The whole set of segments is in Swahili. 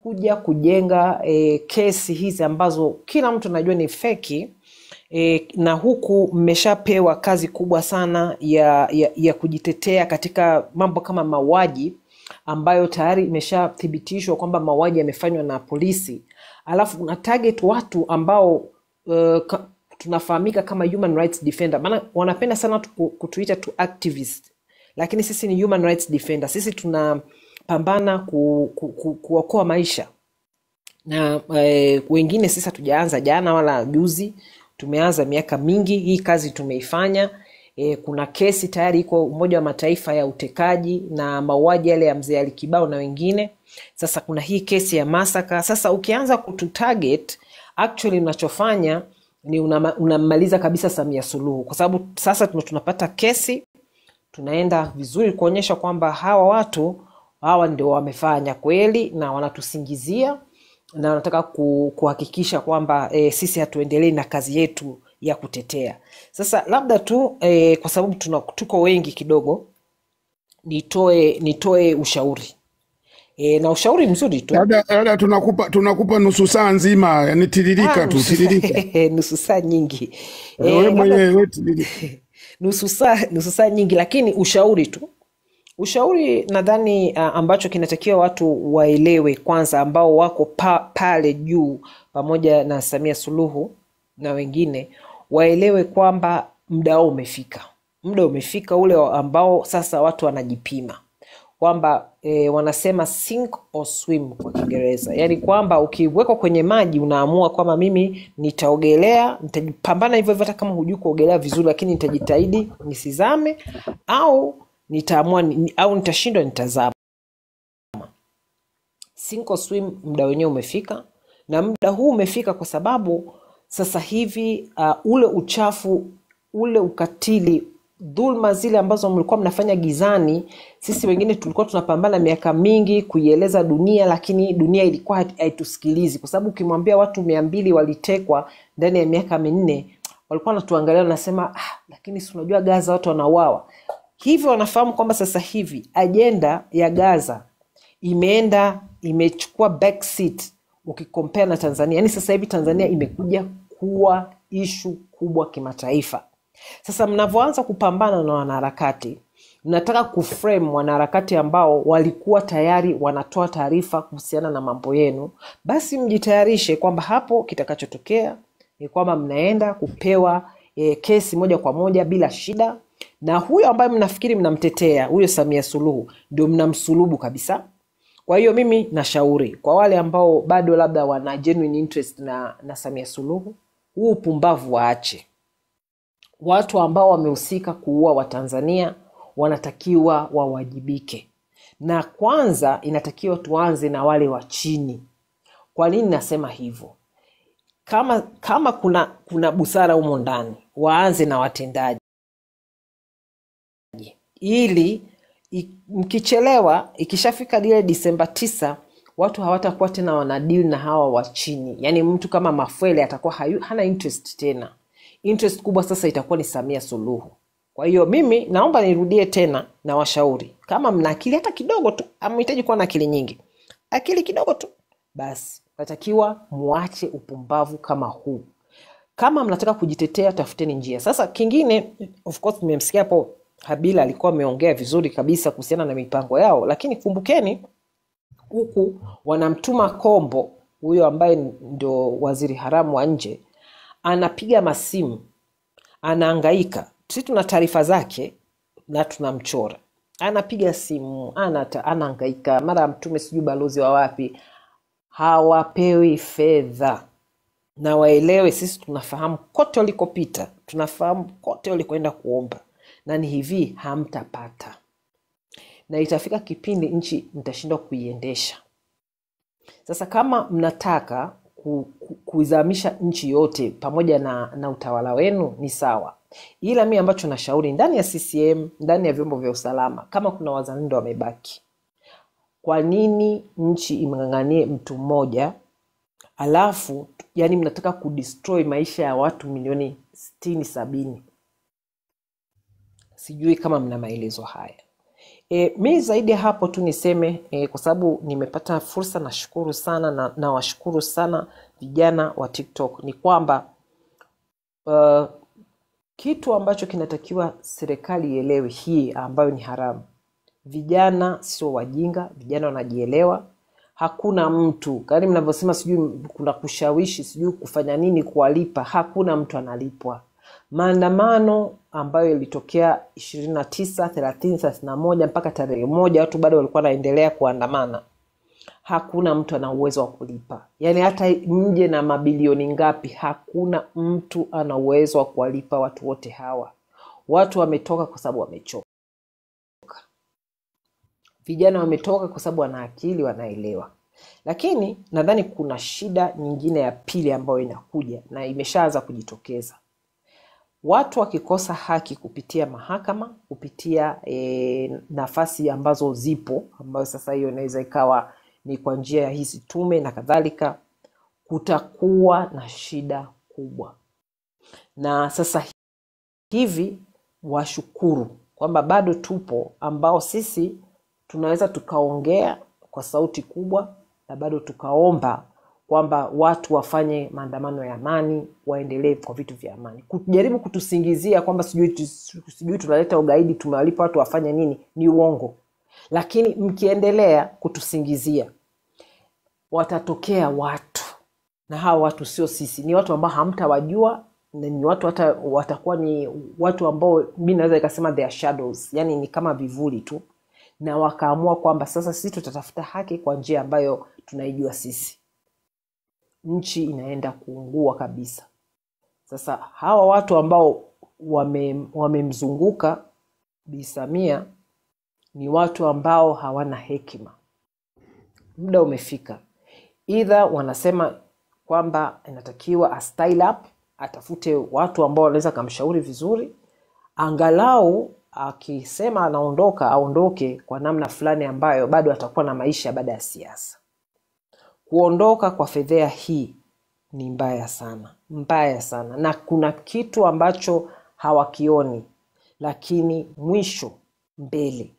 kuja kujenga kesi hizi ambazo kila mtu anajua ni feki, na huku mmeshapewa kazi kubwa sana ya kujitetea katika mambo kama mauaji ambayo tayari imeshathibitishwa kwamba mauaji yamefanywa na polisi, alafu una target watu ambao tunafahamika kama human rights defender. Maana wanapenda sana kutuita tu activist, lakini sisi ni human rights defender. Sisi tunapambana kuokoa maisha. Na wengine sisi hatujaanza jana wala juzi, tumeanza miaka mingi. Hii kazi tumeifanya. Kuna kesi tayari iko Umoja wa Mataifa ya utekaji na mauaji yale ya Mzee Ali Kibao na wengine. Sasa kuna hii kesi ya masaka. Sasa ukianza kututarget, actually unachofanya ni unamaliza kabisa Samia Suluhu, kwa sababu sasa tunapata kesi, tunaenda vizuri kuonyesha kwamba hawa watu hawa ndio wamefanya kweli na wanatusingizia na wanataka kuhakikisha kwamba sisi hatuendelee na kazi yetu ya kutetea. Sasa labda tu kwa sababu tuko wengi kidogo, nitoe ushauri. Na ushauri mzuri tu. Dada tunakupa nusu saa nzima, yani tiririka tu, tiririka. Nusu saa nyingi. Wewe mwenyewe tiririka. Nusu saa nyingi, lakini ushauri tu. Ushauri nadhani ambacho kinatakiwa watu waelewe kwanza, ambao wako pale juu pamoja na Samia Suluhu na wengine, waelewe kwamba muda umefika. Muda umefika ule ambao sasa watu wanajipima. Kwamba wanasema sink or swim kwa Kiingereza. Yaani kwamba ukiwekwa kwenye maji unaamua kwamba mimi nitaogelea, nitajipambana hivyo hata kama hujui kuogelea vizuri, lakini nitajitahidi nisizame, au nitaamua au nitashindwa nitazama. Sink or swim, muda wenyewe umefika. Na muda huu umefika kwa sababu sasa hivi ule uchafu, ule ukatili, dhulma zile ambazo mlikuwa mnafanya gizani, sisi wengine tulikuwa tunapambana miaka mingi kuieleza dunia, lakini dunia ilikuwa haitusikilizi. Kwa sababu ukimwambia watu 200 walitekwa ndani ya miaka 4, walikuwa wanatuangalia na nasema lakini si unajua Gaza watu wanauawa. Hivyo wanafahamu kwamba sasa hivi ajenda ya Gaza imechukua back seat ukikompare na Tanzania. Yaani sasa hivi Tanzania imekuja kuwa issue kubwa kimataifa. Sasa mnavyoanza kupambana na wanaharakati, mnataka kuframe wanaharakati ambao walikuwa tayari wanatoa taarifa kuhusiana na mambo yenu, basi mjitayarishe kwamba hapo kitakachotokea ni kwamba mnaenda kupewa kesi moja kwa moja bila shida, na huyo ambaye mnafikiri mnamtetea, huyo Samia Suluhu, ndio mnamsulubu kabisa. Kwa hiyo mimi nashauri kwa wale ambao bado labda wana genuine interest na Samia Suluhu, huu upumbavu waache. Watu ambao wamehusika kuua Watanzania wanatakiwa wawajibike. Na kwanza inatakiwa tuanze na wale wa chini. Kwa nini nasema hivyo? Kama kuna busara humo ndani, waanze na watendaji. Ili mkichelewa, ikishafika ile Disemba 9, watu hawatakuwa tena wanadeal na hawa wa chini. Yaani mtu kama Mafwele atakuwa hana interest tena. Interest kubwa sasa itakuwa ni Samia Suluhu. Kwa hiyo mimi naomba nirudie tena na washauri, kama mna akili hata kidogo tu, hamhitaji kuwa na akili nyingi, akili kidogo tu, basi natakiwa muache upumbavu kama huu. Kama mnataka kujitetea, tafuteni njia. Sasa kingine, of course nimemsikia hapo Habila alikuwa ameongea vizuri kabisa kuhusiana na mipango yao, lakini kumbukeni huku wanamtuma Kombo, huyo ambaye ndio waziri haramu wa nje, anapiga masimu, anahangaika. Sisi tuna taarifa zake na tunamchora. Anapiga simu, anahangaika, mara mtume sijui balozi wa wapi. Hawapewi fedha. Na waelewe sisi tunafahamu kote walikopita, tunafahamu kote walikoenda kuomba. Na ni hivi, hamtapata. Na itafika kipindi nchi mtashindwa kuiendesha. Sasa kama mnataka kuizamisha nchi yote pamoja na utawala wenu, ni sawa. Ila mimi ambacho nashauri, ndani ya CCM, ndani ya vyombo vya usalama, kama kuna wazalendo wamebaki, kwa nini nchi imng'ang'anie mtu mmoja, alafu yani mnataka kudestroy maisha ya watu milioni 60-70? Sijui kama mna maelezo haya. Mi zaidi ya hapo tu niseme kwa sababu nimepata fursa, nashukuru sana na washukuru sana vijana wa TikTok, ni kwamba uh, kitu ambacho kinatakiwa serikali ielewe hii ambayo ni haramu. Vijana sio wajinga, vijana wanajielewa. Hakuna mtu, kani mnavyosema sijui kuna kushawishi, sijui kufanya nini kuwalipa, hakuna mtu analipwa. Maandamano ambayo ilitokea 29, 30, 31 mpaka tarehe 1 watu bado walikuwa wanaendelea kuandamana. Hakuna mtu ana uwezo wa kulipa. Yaani hata mje na mabilioni ngapi, hakuna mtu ana uwezo wa kuwalipa watu wote hawa. Watu wametoka kwa sababu wamechoka. Vijana wametoka kwa sababu wana akili, wanaelewa. Lakini nadhani kuna shida nyingine ya pili ambayo inakuja na imeshaanza kujitokeza. Watu wakikosa haki kupitia mahakama, kupitia nafasi ambazo zipo, ambayo sasa hiyo inaweza ikawa ni kwa njia ya hizi tume na kadhalika, kutakuwa na shida kubwa. Na sasa hivi washukuru kwamba bado tupo ambao sisi tunaweza tukaongea kwa sauti kubwa na bado tukaomba kwamba watu wafanye maandamano ya amani, waendelee kwa vitu vya amani. Kujaribu kutusingizia kwamba sijui tunaleta ugaidi, tumewalipa watu wafanye nini, ni uongo. Lakini mkiendelea kutusingizia, watatokea watu, na hawa watu sio sisi, ni watu ambao hamtawajua, ni watu watakuwa ni watu ambao mimi naweza nikasema they are shadows, yani ni kama vivuli tu, na wakaamua kwamba sasa sisi tutatafuta haki kwa njia ambayo tunaijua sisi. Nchi inaenda kuungua kabisa. Sasa hawa watu ambao wamemzunguka Bi Samia ni watu ambao hawana hekima. Muda umefika. Either wanasema kwamba inatakiwa a style up, atafute watu ambao wanaweza kumshauri vizuri, angalau akisema anaondoka, aondoke kwa namna fulani ambayo bado atakuwa na maisha baada ya siasa. Kuondoka kwa fedhea hii ni mbaya sana, mbaya sana. Na kuna kitu ambacho hawakioni, lakini mwisho mbele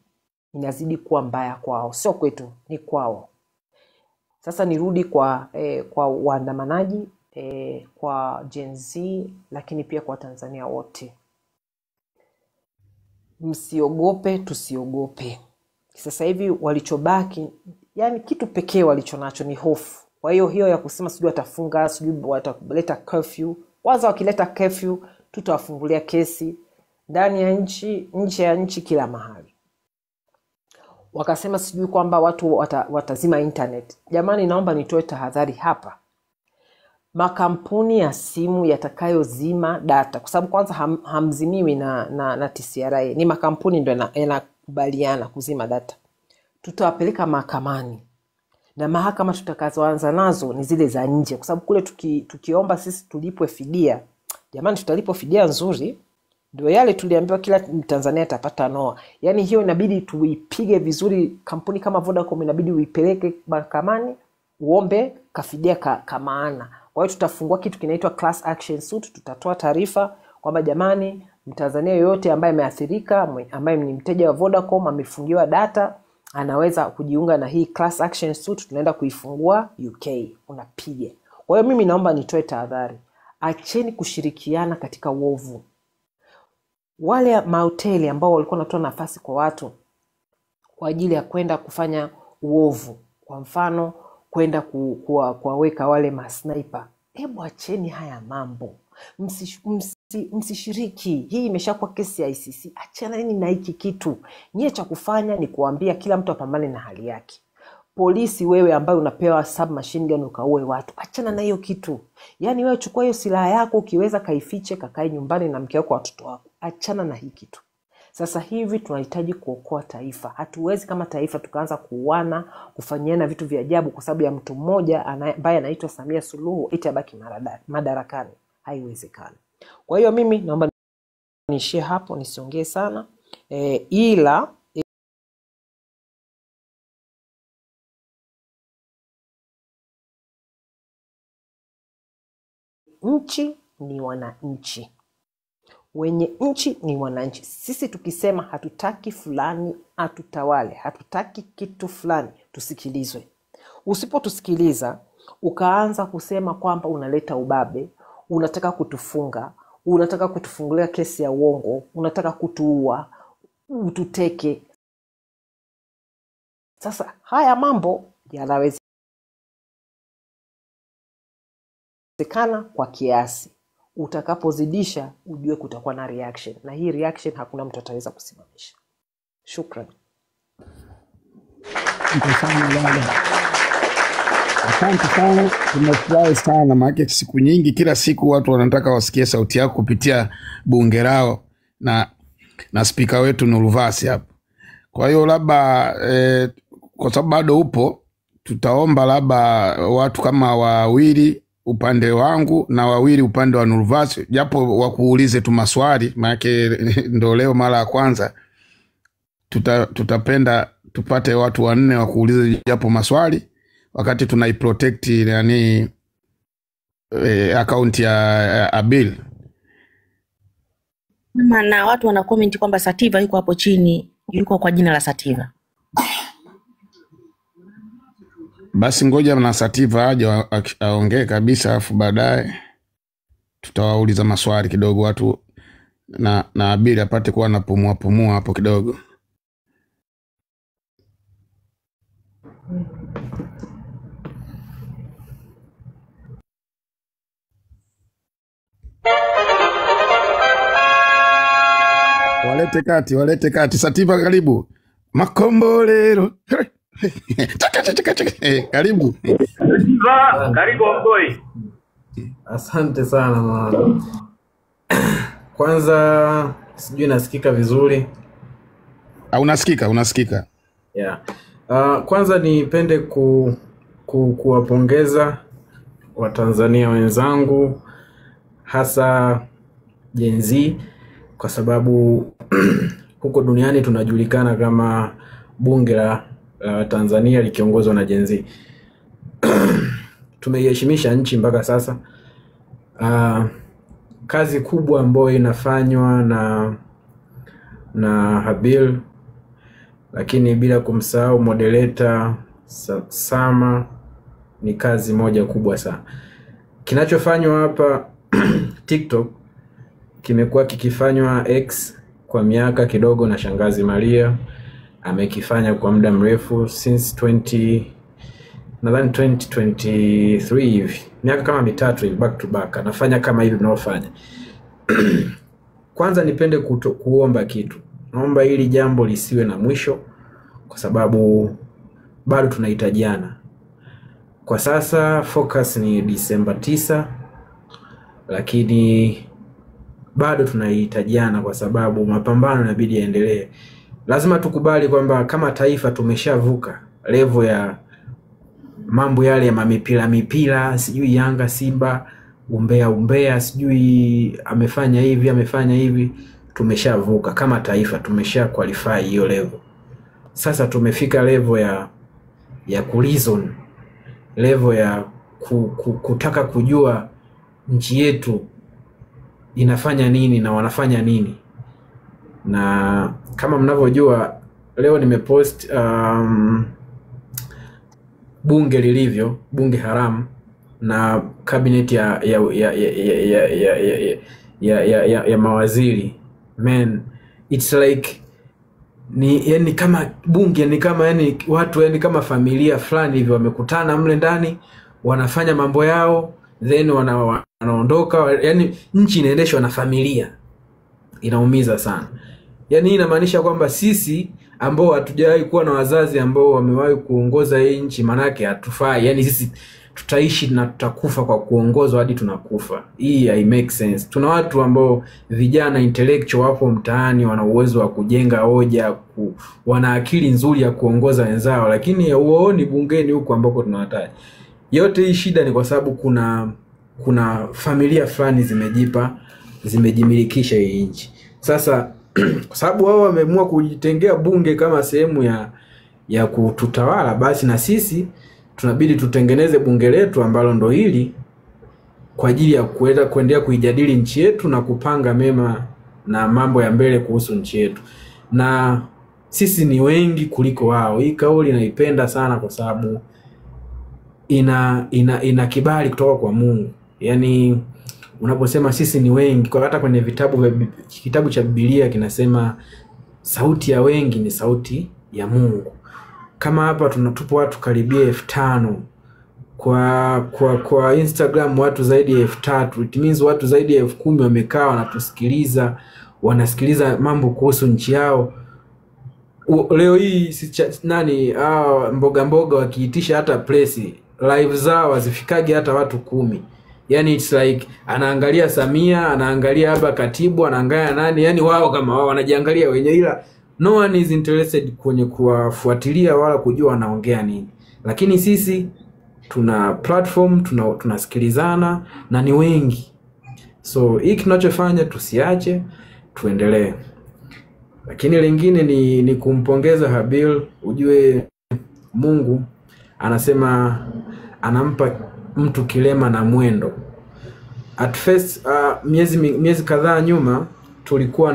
inazidi kuwa mbaya kwao. Sio kwetu, ni kwao. Sasa nirudi kwa waandamanaji, kwa Gen Z, lakini pia kwa Tanzania wote. Msiogope, tusiogope. Sasa hivi walichobaki, yani kitu pekee walichonacho ni hofu. Kwa hiyo ya kusema sijui watafunga, sijui wataleta curfew. Kwanza wakileta curfew, tutawafungulia kesi ndani ya nchi, nje ya nchi, kila mahali. Wakasema sijui kwamba watu watazima internet. Jamani, naomba nitoe tahadhari hapa. Makampuni ya simu yatakayozima data, kwa sababu kwanza hamzimiwi na TCRA, ni makampuni ndio yanakubaliana kuzima data, tutawapeleka mahakamani. Na mahakama tutakazoanza nazo ni zile za nje, kwa sababu kule tukiomba sisi tulipwe fidia, jamani tutalipwa fidia nzuri, ndio yale tuliambiwa kila Mtanzania atapata noa. Yani hiyo inabidi tuipige vizuri. Kampuni kama Vodacom inabidi uipeleke mahakamani uombe kafidia kamaana. Kwa hiyo tutafungua kitu kinaitwa class action suit. Tutatoa taarifa kwamba jamani, Mtanzania yoyote ambaye ameathirika, ambaye ni mteja wa Vodacom, amefungiwa data, anaweza kujiunga na hii class action suit. Tunaenda kuifungua UK, unapiga. Kwa hiyo mimi naomba nitoe tahadhari. Acheni kushirikiana katika uovu. Wale mahoteli ambao walikuwa wanatoa nafasi kwa watu kwa ajili ya kwenda kufanya uovu, kwa mfano kwenda kuwaweka wale masniper, hebu acheni haya mambo. Msishiriki. Hii imeshakuwa kesi ya ICC. Achana nini na hiki kitu. Nyie cha kufanya ni kuambia kila mtu apambane na hali yake. Polisi, wewe ambaye unapewa submachine gun ukaue watu, achana na hiyo kitu. Yani wewe chukua hiyo silaha yako, ukiweza kaifiche, kakae nyumbani na mke wako, watoto wako. Achana na hii kitu. Sasa hivi tunahitaji kuokoa taifa. Hatuwezi kama taifa tukaanza kuuana, kufanyiana vitu vya ajabu kwa sababu ya mtu mmoja ambaye anaitwa Samia Suluhu eti abaki madarakani. Haiwezekani. Kwa hiyo mimi naomba niishie hapo, nisiongee sana. Ila nchi ni wananchi. Wenye nchi ni wananchi. Sisi tukisema hatutaki fulani atutawale, hatutaki kitu fulani, tusikilizwe. Usipotusikiliza, ukaanza kusema kwamba unaleta ubabe, unataka kutufunga, unataka kutufungulia kesi ya uongo, unataka kutuua, ututeke. Sasa haya mambo yanawezekana kwa kiasi. Utakapozidisha ujue kutakuwa na reaction, na hii reaction hakuna mtu ataweza kusimamisha. Shukrani. Asante sana, tumefurahi sana maana siku nyingi kila siku watu wanataka wasikie sauti yako kupitia bunge lao na speaker wetu Nuruvasi hapa. Kwa hiyo labda kwa sababu bado upo, tutaomba labda watu kama wawili upande wangu na wawili upande wa Nuruvasi, japo wakuulize tu maswali, maana ndo leo mara ya kwanza. Tutapenda tupate watu 4 wakuulize japo maswali wakati tunaiprotect yani account ya Abil. Na watu wana comment kwamba Sativa yuko hapo chini, yuko kwa jina la Sativa. Basi ngoja na Sativa aje aongee kabisa, afu baadaye tutawauliza maswali kidogo watu na Abil apate kuwa anapumua hapo kidogo. Walete kati. Sativa karibu. Makombolero. Karibu. Sativa, karibu boy. Asante sana mwana. Kwanza sijui nasikika vizuri. Unasikika. Yeah. Kwanza nipende kuwapongeza Watanzania wenzangu, hasa Gen Z, kwa sababu huko duniani tunajulikana kama bunge la Tanzania likiongozwa na Gen Z. Tumeiheshimisha nchi mpaka sasa. Kazi kubwa ambayo inafanywa na Habil, lakini bila kumsahau moderator Sama, ni kazi moja kubwa sana. Kinachofanywa hapa TikTok kimekuwa kikifanywa X kwa miaka kidogo na Shangazi Maria. Amekifanya kwa muda mrefu since 2023 hivi. Miaka kama 3 hivi back to back anafanya kama hivi tunaofanya. Kwanza nipende kuomba kitu. Naomba hili jambo lisiwe na mwisho, kwa sababu bado tunahitajiana. Kwa sasa focus ni Disemba 9, lakini bado tunahitajiana kwa sababu mapambano inabidi yaendelee. Lazima tukubali kwamba kama taifa tumeshavuka level ya mambo yale ya mipira, sijui Yanga Simba, umbea, sijui amefanya hivi. Tumeshavuka kama taifa, tumesha qualify hiyo level. Sasa tumefika level ya kureason, level ya kutaka kujua nchi yetu inafanya nini na wanafanya nini. Na kama mnavyojua leo nimepost bunge lilivyo, bunge haramu na cabinet ya mawaziri. Man, it's like yani kama bunge ni kama yani watu yani kama familia fulani hivi wamekutana mle ndani, wanafanya mambo yao, then wanaondoka. Yani nchi inaendeshwa na familia. Inaumiza sana. Yani inamaanisha kwamba sisi ambao hatujawahi kuwa na wazazi ambao wamewahi kuongoza hii nchi, manake hatufai. Yani sisi tutaishi na tutakufa kwa kuongozwa hadi tunakufa. Hii hai make sense. Tuna watu ambao vijana intellectual wapo mtaani, wana uwezo wa kujenga hoja, wana akili nzuri ya kuongoza wenzao, lakini huoni bungeni huko ambako tunawataja. Yote hii shida ni kwa sababu kuna familia fulani zimejimilikisha hii nchi. Sasa kwa sababu wao wameamua kujitengea bunge kama sehemu ya kututawala, basi na sisi tunabidi tutengeneze bunge letu ambalo ndo hili, kwa ajili ya kuendelea kuijadili nchi yetu na kupanga mema na mambo ya mbele kuhusu nchi yetu, na sisi ni wengi kuliko wao. Hii kauli naipenda sana kwa sababu ina kibali kutoka kwa Mungu. Yani unaposema sisi ni wengi, kwa hata kwenye kitabu cha Biblia kinasema sauti ya wengi ni sauti ya Mungu. Kama hapa tunatupo watu karibia 5,000, kwa Instagram watu zaidi ya 3,000, it means watu zaidi ya 10,000 wamekaa wanatusikiliza, wanasikiliza mambo kuhusu nchi yao. Leo hii mboga wakiitisha hata press live zao wazifikage hata watu 10. Yani it's like anaangalia Samia, anaangalia hapa katibu, anaangalia nani, yani wao kama wao wanajiangalia wenyewe, ila no one is interested kwenye kuwafuatilia wala kujua wanaongea nini. Lakini sisi tuna platform, tunasikilizana na ni wengi. So hiki tunachofanya tusiache, tuendelee. Lakini lingine ni kumpongeza Habil. Ujue Mungu anasema anampa mtu kilema na mwendo. At first miezi kadhaa nyuma tulikuwa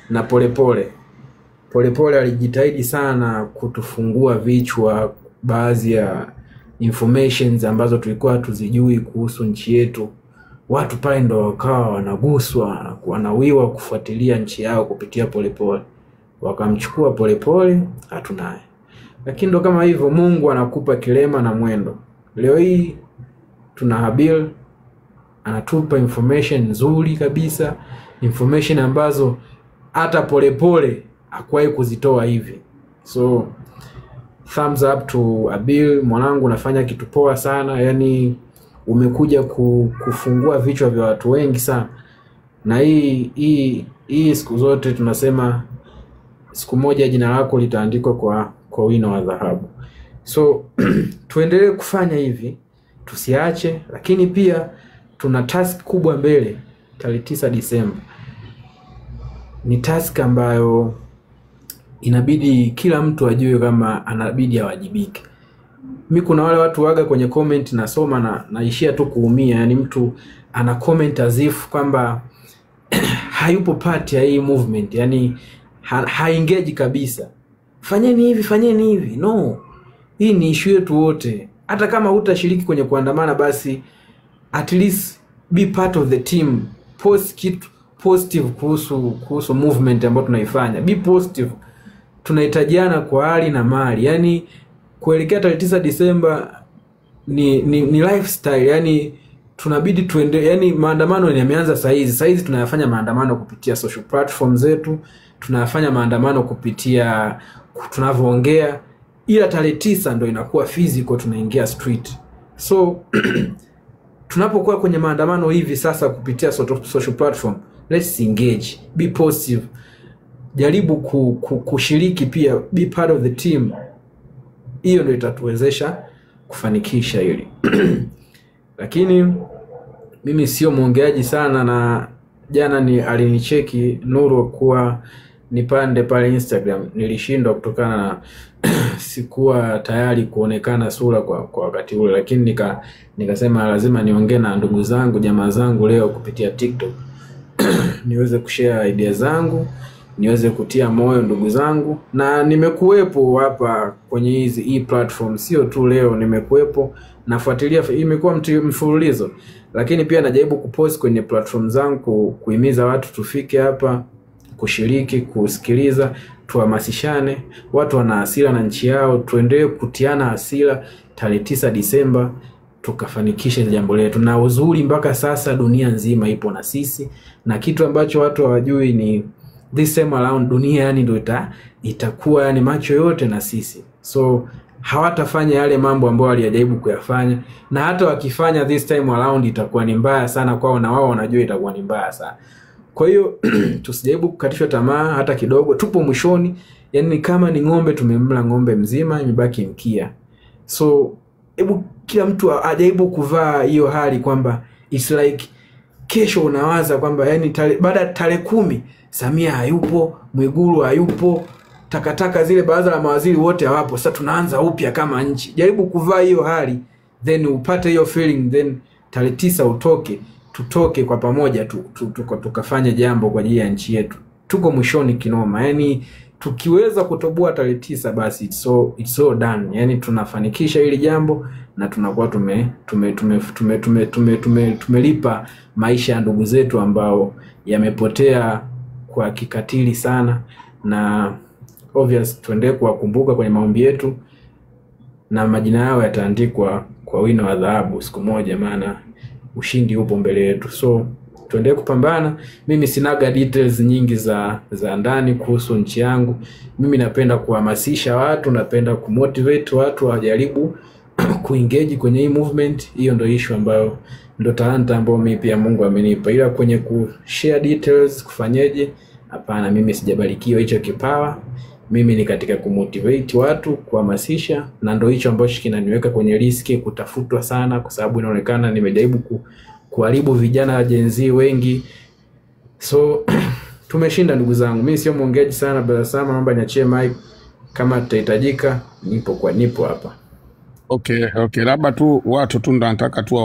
na Polepole alijitahidi sana kutufungua vichwa baadhi ya informations ambazo tulikuwa tuzijui kuhusu nchi yetu. Watu pale ndo wakawa wanaguswa, wanawiwa kufuatilia nchi yao kupitia Polepole. Wakamchukua Polepole, hatunaye. Lakini ndo kama hivyo, Mungu anakupa kilema na mwendo. Leo hii tuna Habil anatupa information nzuri kabisa, information ambazo hata Polepole hakuwahi kuzitoa hivi. So thumbs up to Habil, mwanangu, unafanya kitu poa sana. Yani umekuja kufungua vichwa vya watu wengi sana. Na hii siku zote tunasema siku moja jina lako litaandikwa kwa wino wa dhahabu. So tuendelee kufanya hivi, tusiache. Lakini pia tuna task kubwa mbele tarehe 9 Disemba. Ni task ambayo inabidi kila mtu ajue kama anabidi awajibike. Mimi kuna wale watu waga kwenye comment nasoma na naishia tu kuumia. Yani mtu ana comment as if kwamba hayupo part ya hii movement. Yani haengage kabisa. Fanyeni hivi. No. Hii ni issue yetu wote. Hata kama hutashiriki kwenye kuandamana, basi at least be part of the team. Post kitu positive kuhusu movement ambayo tunaifanya. Be positive. Tunahitajiana kwa hali na mali. Yani kuelekea tarehe 9 Disemba ni lifestyle. Yani tunabidi tuende, yani maandamano yameanza saa hizi tunayafanya maandamano kupitia social platforms zetu, tunayafanya maandamano kupitia tunavyoongea, ila tarehe 9 ndo inakuwa physical, tunaingia street. So tunapokuwa kwenye maandamano hivi sasa kupitia social platform, let's engage, be positive, jaribu kushiriki pia, be part of the team. Hiyo ndio itatuwezesha kufanikisha hili. Lakini mimi sio muongeaji sana, na jana alinicheki Nuru kuwa nipande pale Instagram. Nilishindwa kutokana na sikuwa tayari kuonekana sura kwa wakati ule, lakini nikasema lazima niongee na ndugu zangu, jamaa zangu leo kupitia TikTok. Niweze kushare idea zangu, niweze kutia moyo ndugu zangu. Na nimekuepo hapa kwenye hii platform, sio tu leo, nimekuepo nafuatilia, imekuwa mfululizo. Lakini pia najaribu kupost kwenye platform zangu kuhimiza watu tufike hapa, kushiriki, kusikiliza, tuhamasishane. Watu wana hasira na nchi yao, tuendelee kutiana hasira. Tarehe 9 Disemba tukafanikisha jambo letu. Na uzuri mpaka sasa dunia nzima ipo na sisi, na kitu ambacho watu hawajui ni this time around dunia yani ndio itakuwa yani macho yote na sisi. So hawatafanya yale mambo ambayo walijaribu kuyafanya, na hata wakifanya this time around itakuwa ni mbaya sana kwao, na wao wanajua itakuwa ni mbaya sana. Kwa hiyo tusijaribu kukatishwa tamaa hata kidogo. Tupo mwishoni. Yani kama ni ng'ombe tumemla ng'ombe mzima, imebaki mkia. So hebu kila mtu ajaribu kuvaa hiyo hali kwamba it's like kesho unawaza kwamba yani baada tarehe 10 Samia hayupo, Mwigulu hayupo, takataka zile baraza la mawaziri wote hawapo, sasa tunaanza upya kama nchi. Jaribu kuvaa hiyo hali, then upate hiyo feeling, then tarehe 9 utoke, tutoke kwa pamoja tukafanya jambo kwa ajili ya nchi yetu. Tuko mwishoni kinoma. Yani tukiweza kutoboa tarehe 9 basi it's so done. Yani tunafanikisha hili jambo na tunakuwa tumelipa maisha ya ndugu zetu ambao yamepotea kwa kikatili sana, na obvious tuendelee kuwakumbuka kwenye maombi yetu na majina yao yataandikwa kwa wino wa dhahabu siku moja, maana ushindi upo mbele yetu. So tuendelee kupambana. Mimi sinaga details nyingi za ndani kuhusu nchi yangu. Mimi napenda kuhamasisha watu, napenda kumotivate watu wajaribu kuengage kwenye hii movement. Hiyo ndio issue ambayo ndio talanta ambayo mimi pia Mungu amenipa. Ila kwenye kushare details kufanyeje, hapana, mimi sijabarikiwa hicho kipawa. Mimi ni katika kumotivate watu, kuhamasisha, na ndio hicho ambacho kinaniweka kwenye riski kutafutwa sana, kwa sababu inaonekana nimejaribu kuharibu vijana wa Gen Z wengi. So tumeshinda ndugu zangu. Mimi sio mwongeaji sana, bala sana, naomba niachie mic kama tutahitajika, nipo hapa. Okay, labda tu watu tu ndo nataka tu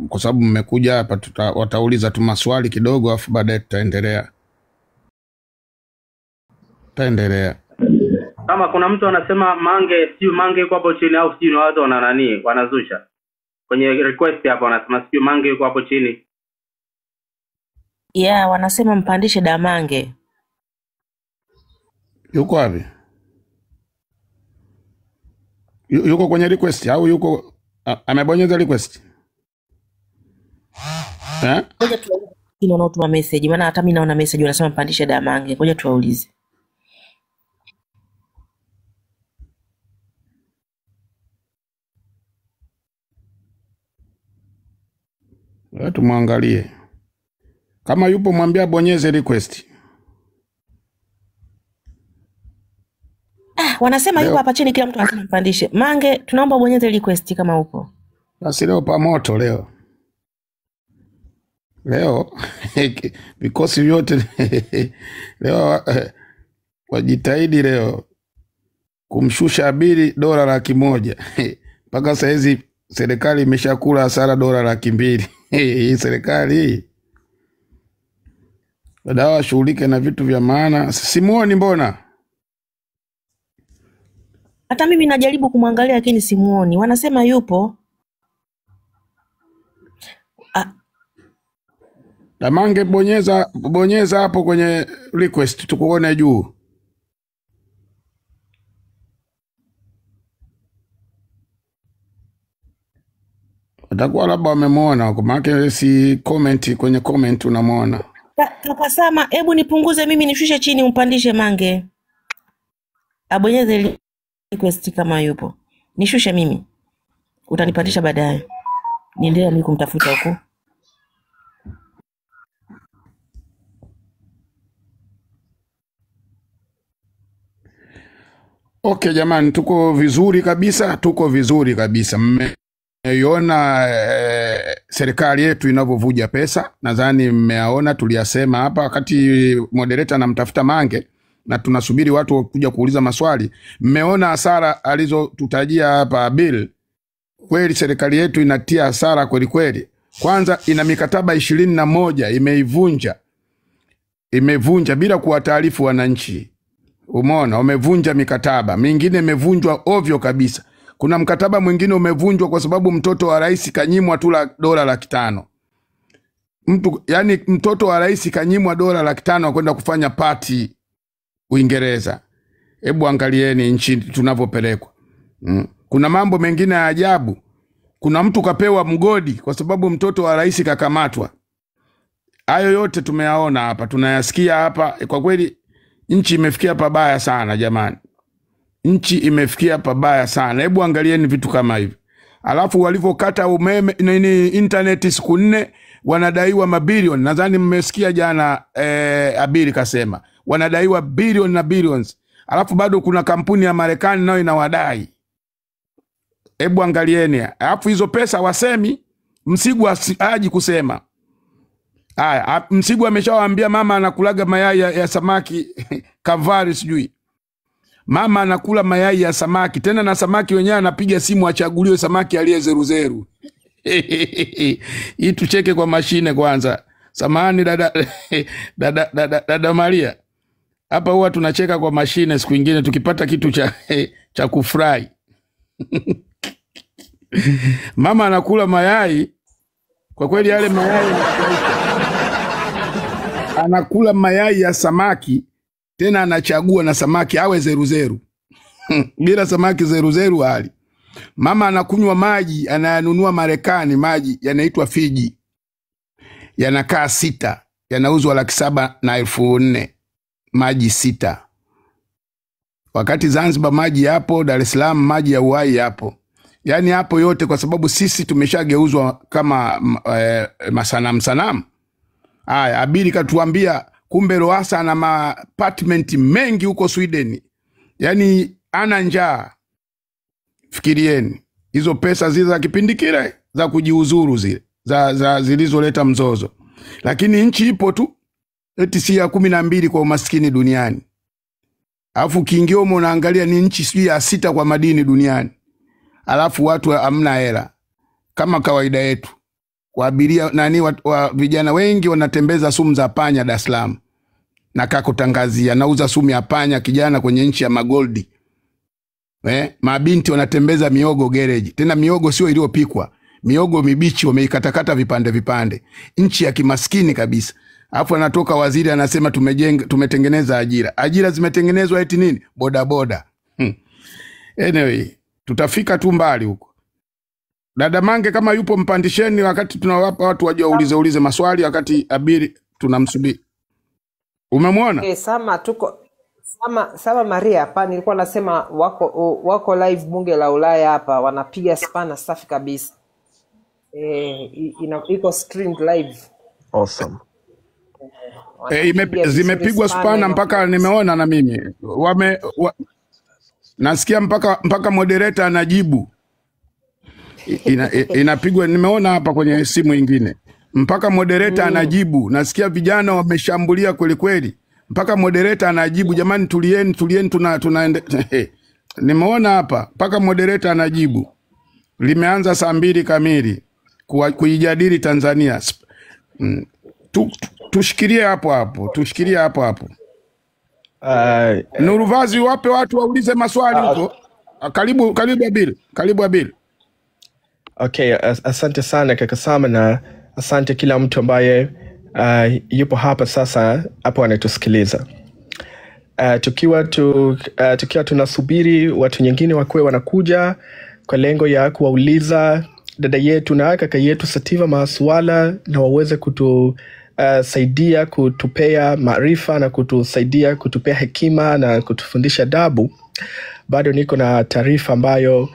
kwa sababu mmekuja hapa watauliza tu maswali kidogo afu baadaye tutaendelea. Kama kuna mtu anasema Mange yuko hapo chini, au sio watu wanazusha kwenye request hapo, wanasema sio Mange yuko hapo chini. Yeah, wanasema mpandishe Damange. Yuko wapi? Yuko kwenye request au yuko amebonyeza request? Ngoja tuwaulize wanaotuma message, maana hata mimi naona message wanasema mpandishe Damange. Ngoja tuwaulize. Tumwangalie. Kama yupo mwambie bonyeze request. Wanasema yuko hapa chini, kila mtu anasema mpandishe. Mange, tunaomba bonyeze request kama upo. Basi leo pa moto leo. Vikosi vyote leo wajitahidi leo kumshusha Abiri $100,000. Mpaka saa hizi serikali imeshakula hasara $200,000. Hii serikali hii. Dawa shughulike na vitu vya maana. Simuoni mbona? Hata mimi najaribu kumwangalia lakini simuoni. Wanasema yupo. Damange, bonyeza hapo kwenye request tukuone juu. Atakuwa labda wamemuona kwa maana si comment, kwenye comment unamuona. Kakasama, hebu nipunguze mimi nishushe chini umpandishe Mange. Abonyeze request kama yupo. Nishushe mimi. Utanipandisha baadaye. Niendelea mimi kumtafuta huko. Okay jamani, tuko vizuri kabisa. Mmeiona serikali yetu inavyovuja pesa. Nadhani mmeaona, tuliyasema hapa wakati moderator anamtafuta Mange na tunasubiri watu kuja kuuliza maswali. Mmeona hasara alizotutajia hapa Bill. Kweli serikali yetu inatia hasara kweli. Kwanza ina mikataba 21 imevunja bila kuwataarifu wananchi. Umeona, umevunja mikataba. Mingine imevunjwa ovyo kabisa. Kuna mkataba mwingine umevunjwa kwa sababu mtoto wa rais kanyimwa tu $500,000. Mtoto wa rais kanyimwa $500,000 kwenda kufanya party Uingereza. Hebu angalieni nchi tunavyopelekwa. Kuna mambo mengine ya ajabu. Kuna mtu kapewa mgodi kwa sababu mtoto wa rais kakamatwa. Hayo yote tumeyaona hapa, tunayasikia hapa. Kwa kweli nchi imefikia pabaya sana jamani. Nchi imefikia pabaya sana. Hebu angalieni vitu kama hivi. Alafu walivyokata umeme internet siku 4 wanadaiwa mabilioni. Nadhani mmesikia jana Abiri kasema wanadaiwa bilioni na billions. Alafu bado kuna kampuni ya Marekani nayo inawadai. Hebu angalieni. Alafu hizo pesa wasemi, Msigwa haji kusema. Msigwa ameshawaambia mama anakulaga mayai ya samaki kavari sijui. Mama anakula mayai ya samaki, tena na samaki wenyewe anapiga simu achaguliwe samaki aliye zeruzeru. Hii tucheke kwa mashine kwanza. Samahani dada Maria. Hapa huwa tunacheka kwa mashine, siku nyingine tukipata kitu cha kufurahi. Mama anakula mayai. Kwa kweli yale mayai anakula mayai ya samaki, tena anachagua na samaki awe zeruzeru. Bila samaki zeruzeru hali. Mama anakunywa maji, anayanunua Marekani, maji yanaitwa Fiji. Yanakaa 6, yanauzwa 7,400. Maji 6. Wakati Zanzibar maji yapo, Dar es Salaam maji ya uhai yapo. Yani hapo yote, kwa sababu sisi tumeshageuzwa kama sanamu. Haya, Abili katuambia kumbe Lowassa ana apartment mengi huko Sweden. Yani ana njaa. Fikirieni, hizo pesa zile za kipindi kile za kujiuzuru zile, za zilizoleta mzozo. Lakini nchi ipo tu, eti si ya 12 kwa umaskini duniani. Alafu Kingiomo unaangalia ni nchi si ya 6 kwa madini duniani. Alafu watu hamna hela. Kama kawaida yetu. Waabiria vijana wengi wanatembeza sumu za panya Dar es Salaam. Na kakutangazia nauza sumu ya panya kijana kwenye nchi ya magoldi. Mabinti wanatembeza miogo garage. Tena miogo sio iliyopikwa. Miogo mibichi wameikatakata vipande. Nchi ya kimaskini kabisa. Alafu anatoka waziri anasema tumetengeneza ajira. Ajira zimetengenezwa eti nini? Boda. Anyway, tutafika tu mbali huko. Dada Mange kama yupo mpandisheni, wakati tunawapa watu waje waulize maswali, wakati Abiri tunamsubiri. Umemwona? Sama Maria hapa nilikuwa nasema wako live bunge la Ulaya hapa, wanapiga spana safi kabisa. Iko streamed live. Awesome. Zimepigwa spana mpaka nimeona na mimi. Nasikia mpaka moderator anajibu. Inapigwa, nimeona hapa kwenye simu nyingine. Mpaka moderator anajibu. Nasikia vijana wameshambulia kweli kweli. Mpaka moderator anajibu, jamani tulieni tunaende. Nimeona hapa mpaka moderator anajibu. Limeanza saa 2 kamili kuijadili Tanzania. Tushikilie hapo hapo. Nuruvazi, wape watu waulize maswali huko. Karibu Abili. Okay, asante sana kaka Sama, na asante kila mtu ambaye yupo hapa sasa hapo anatusikiliza. Tukiwa tunasubiri watu nyingine wakuwe wanakuja kwa lengo ya kuwauliza dada yetu na kaka yetu Sativa maswala, na waweze kutusaidia kutupea maarifa na kutusaidia kutupea hekima na kutufundisha adabu. Bado niko na taarifa ambayo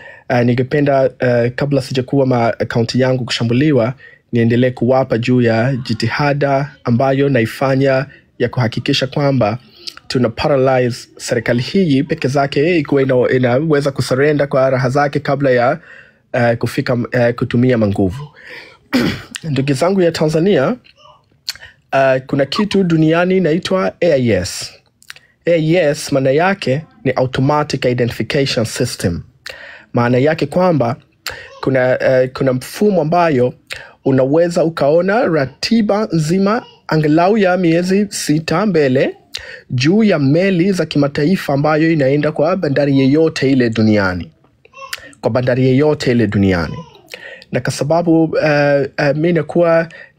ningependa kabla sijakuwa akaunti yangu kushambuliwa niendelee kuwapa juu ya jitihada ambayo naifanya ya kuhakikisha kwamba tuna paralyze serikali hii peke zake ikuwe inaweza kusurrender kwa raha zake kabla ya kufika kutumia manguvu. Ndugu zangu ya Tanzania, kuna kitu duniani inaitwa AIS. AIS maana yake ni Automatic Identification System. Maana yake kwamba kuna mfumo ambayo unaweza ukaona ratiba nzima angalau ya miezi 6 mbele juu ya meli za kimataifa ambayo inaenda kwa bandari yeyote ile duniani. Na kwa sababu mimi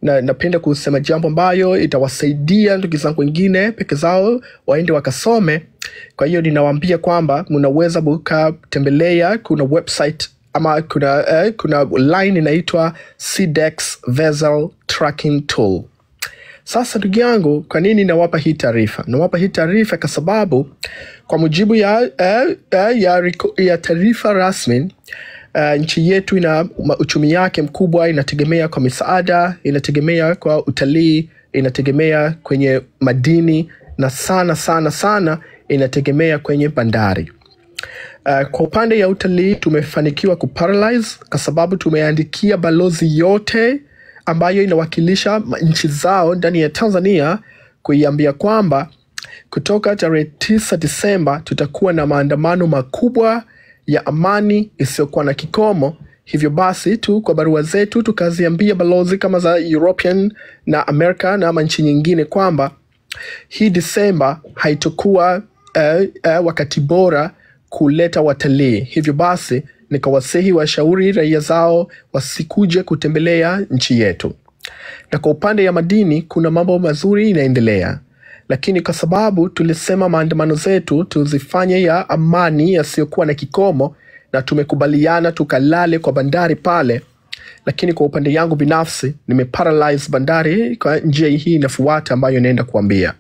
napenda kusema jambo ambayo itawasaidia ndugu zangu wengine peke zao waende wakasome. Kwa hiyo ninawaambia kwamba mnaweza kutembelea, kuna website ama kuna line inaitwa CDEX Vessel Tracking Tool. Sasa ndugu yangu, kwa nini nawapa hii taarifa? Nawapa hii taarifa kwa sababu kwa mujibu ya taarifa rasmi, nchi yetu ina uchumi yake mkubwa inategemea kwa misaada, inategemea kwa utalii, inategemea kwenye madini, na sana inategemea kwenye bandari. Kwa upande ya utalii tumefanikiwa kuparalyze kwa sababu tumeandikia balozi yote ambayo inawakilisha nchi zao ndani ya Tanzania kuiambia kwamba kutoka tarehe 9 Disemba tutakuwa na maandamano makubwa ya amani isiyokuwa na kikomo Hivyo basi tu kwa barua zetu tukaziambia balozi kama za European na Amerika na ama nchi nyingine kwamba hii Disemba haitokuwa wakati bora kuleta watalii. Hivyo basi nikawasihi washauri raia zao wasikuje kutembelea nchi yetu. Na kwa upande ya madini kuna mambo mazuri inaendelea. Lakini kwa sababu tulisema maandamano zetu tuzifanye ya amani yasiyokuwa na kikomo na tumekubaliana tukalale kwa bandari pale. Lakini kwa upande yangu binafsi nimeparalyze bandari kwa njia hii inafuata ambayo naenda kuambia.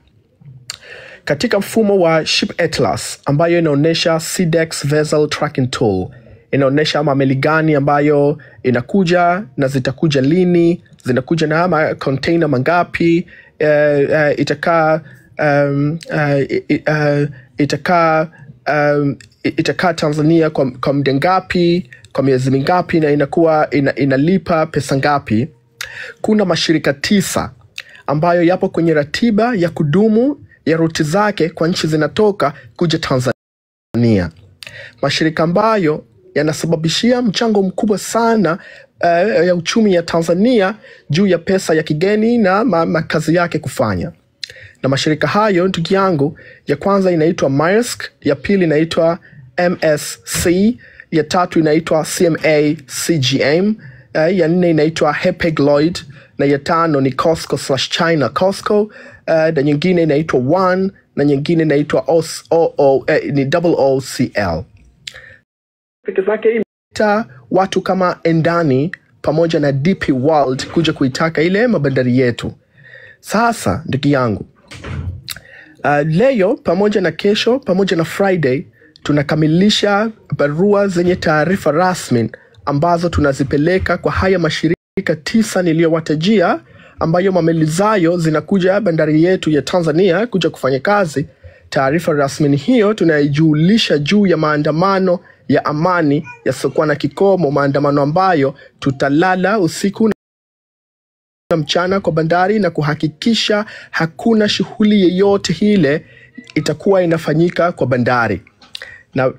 Katika mfumo wa Ship Atlas ambayo inaonesha SeaDex Vessel Tracking Tool, inaonesha mameli gani ambayo inakuja na zitakuja lini, zinakuja na container mangapi, itakaa Tanzania kwa muda ngapi, kwa miezi mingapi, na inakuwa inalipa pesa ngapi. Kuna mashirika 9 ambayo yapo kwenye ratiba ya kudumu ya ruti zake kwa nchi zinatoka kuja Tanzania. Mashirika ambayo yanasababishia mchango mkubwa sana ya uchumi ya Tanzania juu ya pesa ya kigeni na makazi yake kufanya. Na mashirika hayo ndugu yangu, ya kwanza inaitwa Maersk, ya pili inaitwa MSC, ya tatu inaitwa CMA CGM, ya 4 inaitwa Hapag-Lloyd, na ya 5 ni COSCO/China COSCO, na nyingine inaitwa One, na nyingine inaitwa OOCL. Peke zake imeta watu kama Endani pamoja na DP World kuja kuitaka ile mabandari yetu. Sasa ndugu yangu, leo pamoja na kesho pamoja na Friday tunakamilisha barua zenye taarifa rasmi ambazo tunazipeleka kwa haya mashirika 9 niliyowatajia ambayo mameli zayo zinakuja bandari yetu ya Tanzania kuja kufanya kazi. Taarifa rasmi hiyo tunaijulisha juu ya maandamano ya amani yasiokuwa na kikomo, maandamano ambayo tutalala usiku na mchana kwa bandari na kuhakikisha hakuna shughuli yeyote ile itakuwa inafanyika kwa bandari.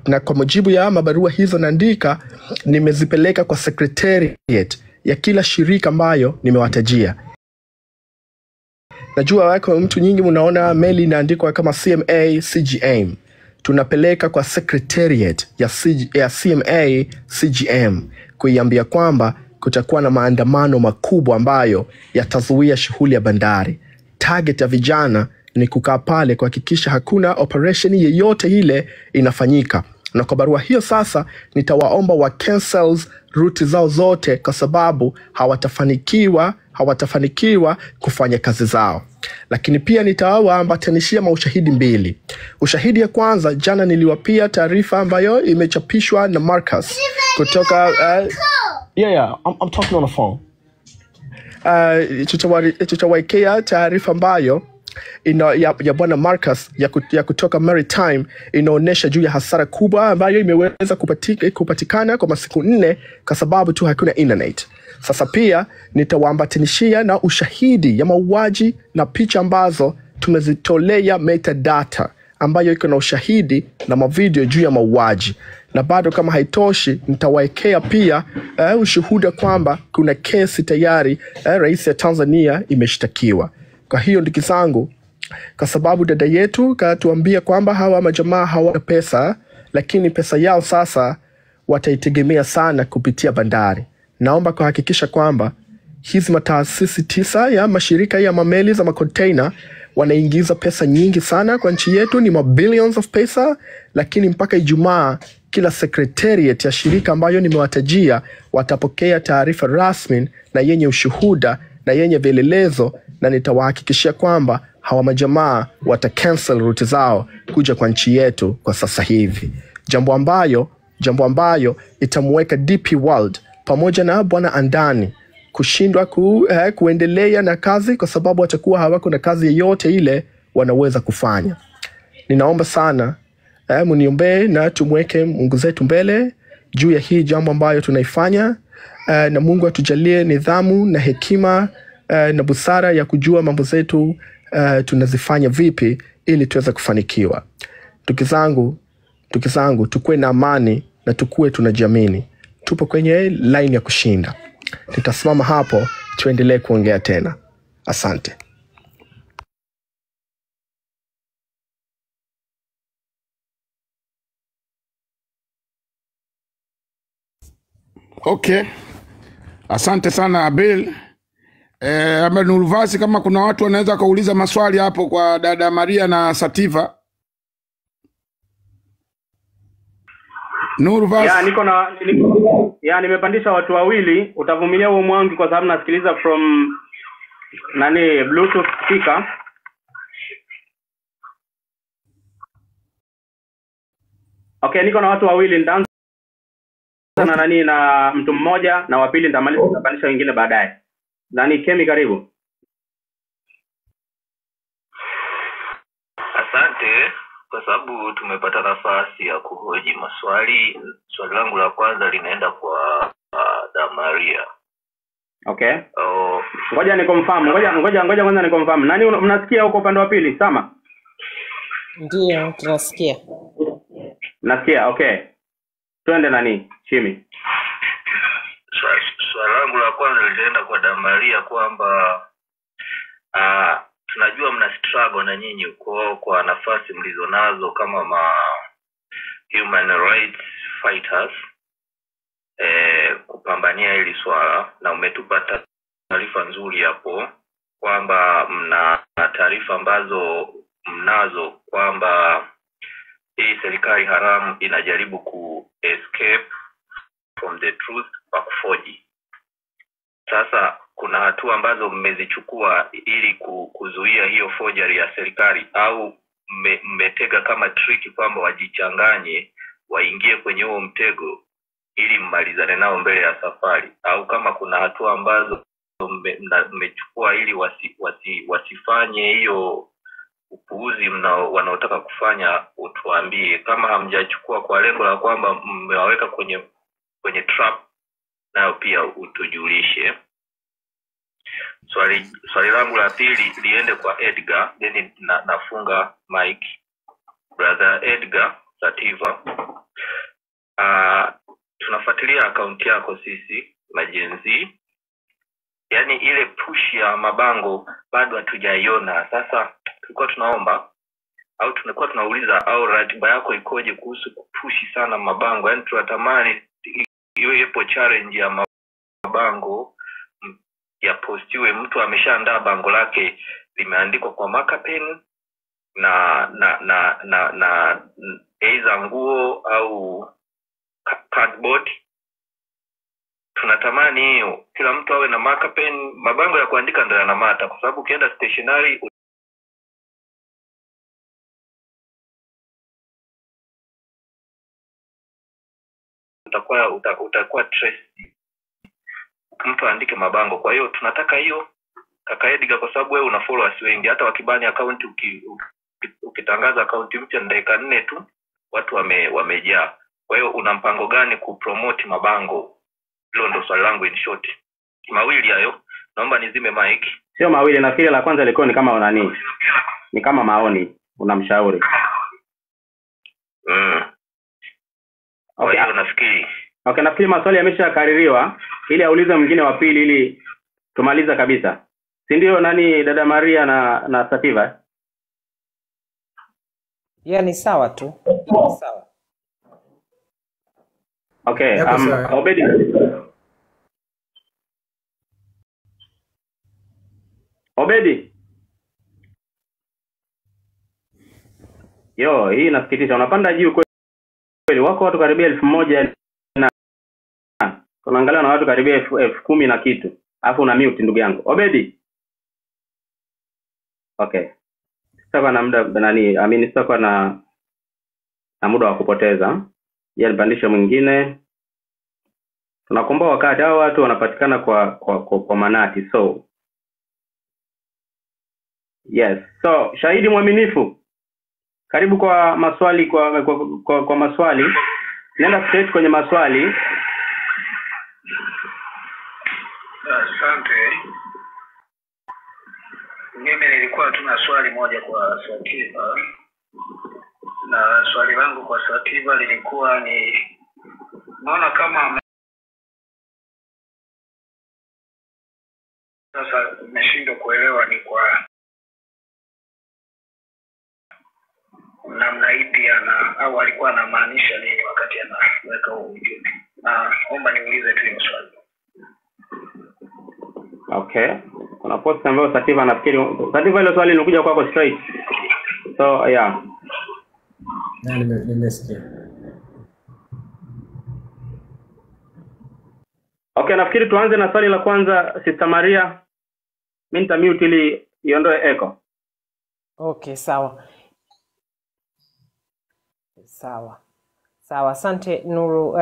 Na kwa mujibu ya mabarua hizo naandika, nimezipeleka kwa secretariat ya kila shirika ambayo nimewatajia. Najua wako mtu nyingi mnaona meli inaandikwa kama CMA CGM. Tunapeleka kwa secretariat ya CMA CGM kuiambia kwamba kutakuwa na maandamano makubwa ambayo yatazuia shughuli ya bandari. Target ya vijana ni kukaa pale kuhakikisha hakuna operation yeyote ile inafanyika. Na kwa barua hiyo sasa nitawaomba wa cancels route zao zote kwa sababu hawatafanikiwa kufanya kazi zao. Lakini pia nitawaambatanishia maushahidi 2. Ushahidi ya kwanza, jana niliwapia taarifa ambayo imechapishwa na Marcus kutoka I'm talking on the phone. Tutawaekea taarifa ambayo ya bwana Marcus ya kutoka Maritime inaonesha juu ya hasara kubwa ambayo imeweza kupatikana kwa masiku 4 kwa sababu tu hakuna internet. Sasa pia nitawaambatanishia na ushahidi ya mauaji na picha ambazo tumezitolea metadata ambayo iko na ushahidi na mavideo juu ya mauaji. Na bado kama haitoshi nitawaekea pia ushuhuda kwamba kuna kesi tayari rais ya Tanzania imeshtakiwa. Kwa hiyo ndugu zangu, kwa sababu dada yetu katuambia kwamba hawa majamaa hawana pesa, lakini pesa yao sasa wataitegemea sana kupitia bandari. Naomba kuhakikisha kwamba hizi mataasisi 9 ya mashirika ya mameli za makonteina wanaingiza pesa nyingi sana kwa nchi yetu, ni billions of pesa, lakini mpaka Ijumaa kila secretariat ya shirika ambayo nimewatajia watapokea taarifa rasmi na yenye ushuhuda na yenye vielelezo, na nitawahakikishia kwamba hawa majamaa watacancel route zao kuja kwa nchi yetu kwa sasa hivi. Jambo ambayo itamweka DP World pamoja na bwana Andani kushindwa kuendelea na kazi kwa sababu watakuwa hawako na kazi yoyote ile wanaweza kufanya. Ninaomba sana mniombe na tumweke Mungu zetu mbele juu ya hii jambo ambayo tunaifanya, na Mungu atujalie nidhamu na hekima na busara ya kujua mambo zetu tunazifanya vipi ili tuweze kufanikiwa. Ndugu zangu, tukue na amani na tukue tunajiamini. tupo kwenye line ya kushinda. Nitasimama hapo, tuendelee kuongea tena. Asante. Okay, asante sana Abel. Nurvasi, kama kuna watu wanaweza kuuliza maswali hapo kwa dada Maria na Sativa. Nurvasi. Nimepandisha watu wawili, utavumilia huo mwangi kwa sababu nasikiliza from Bluetooth speaker. Okay, niko na watu wawili, nitaanza na mtu mmoja na wa pili nitapandisha wengine baadaye. Kemi, karibu. Asante kwa sababu tumepata nafasi ya kuhoji maswali. Swali langu la kwanza linaenda kwa Damaria. Okay. Ngoja nikonfirm. Ngoja kwanza nikonfirm. Nani mnasikia huko upande wa pili? Sama? Ndio, tunasikia. Nasikia, okay. Twende Chimi. Swali langu la kwanza linaenda kwa Damaria kwamba tunajua mna struggle na nyinyi kwa nafasi mlizonazo kama human rights fighters kupambania hili swala, na umetupa taarifa nzuri hapo kwamba mna taarifa ambazo mnazo kwamba hii serikali haramu inajaribu ku escape from the truth kwa kufoji. Sasa kuna hatua ambazo mmezichukua ili kuzuia hiyo forgery ya serikali, au mmetega kama trick kwamba wajichanganye waingie kwenye huo mtego ili mmalizane nao mbele ya safari, au kama kuna hatua ambazo mmechukua ili wasifanye hiyo upuuzi wanaotaka kufanya, utuambie. Kama hamjachukua kwa lengo la kwamba mmewaweka kwenye trap, nayo pia utujulishe. Swali langu la pili liende kwa Edgar, then nafunga mic. Brother Edgar Sativa, tunafuatilia akaunti yako sisi majenzi, yani ile push ya mabango bado hatujaiona. Sasa tulikuwa tunaomba au tunakuwa tunauliza au ratiba yako ikoje kuhusu kupushi sana mabango? Yani tunatamani iwepo challenge ya mabango ya postiwe, mtu ameshaandaa bango lake limeandikwa kwa marker pen na aidha nguo au cardboard. Tunatamani hiyo kila mtu awe na marker pen. Mabango ya kuandika ndio yanamata, kwa sababu ukienda stationery utakuwa stress mtu aandike mabango. Kwa hiyo tunataka hiyo kaka Edgar, kwa sababu wewe una followers wengi. Hata wakibani account ukitangaza account mpya dakika 4 tu watu wamejaa. Kwa hiyo una mpango gani kupromote mabango? Hilo ndo swali langu in short. Mawili hayo, naomba nizime mic. Sio mawili, nafikiri la kwanza liko ni kama ni kama maoni, unamshauri. Okay, nafikiri. Okay, nafikiri maswali yameshakaririwa ili aulize mwingine wa pili ili tumaliza kabisa. Si ndio dada Maria na Sativa? Ni sawa tu. Sawa. Okay, Obedi. Obedi. Hii inasikitisha. Unapanda juu kweli. Wako watu karibia 1,000 na tunaangalia na watu karibia 10,000 na kitu. Alafu una mute ndugu yangu. Obedi. Okay. Sitakuwa na muda sitakuwa na muda wa kupoteza. Nipandishe mwingine. Tunakomboa wakati hao watu wanapatikana kwa manati. So yes. So shahidi mwaminifu, karibu kwa maswali kwa maswali. Nenda straight kwenye maswali. Asante. Mimi nilikuwa tuna swali moja kwa Sativa, na swali langu kwa Sativa lilikuwa ni, naona kama Sasa nimeshindwa kuelewa ni kwa namna ipi au alikuwa anamaanisha nini wakati anaweka huo ujumbe. Naomba niulize tu hilo swali. Okay. Kuna post ambayo Sativa nafikiri Sativa ile swali lilikuja kwako straight. So yeah. Na nimesikia. Okay, nafikiri tuanze na swali la kwanza Sister Maria. Mimi nitamute ili iondoe echo. Okay, sawa. Asante Nuru.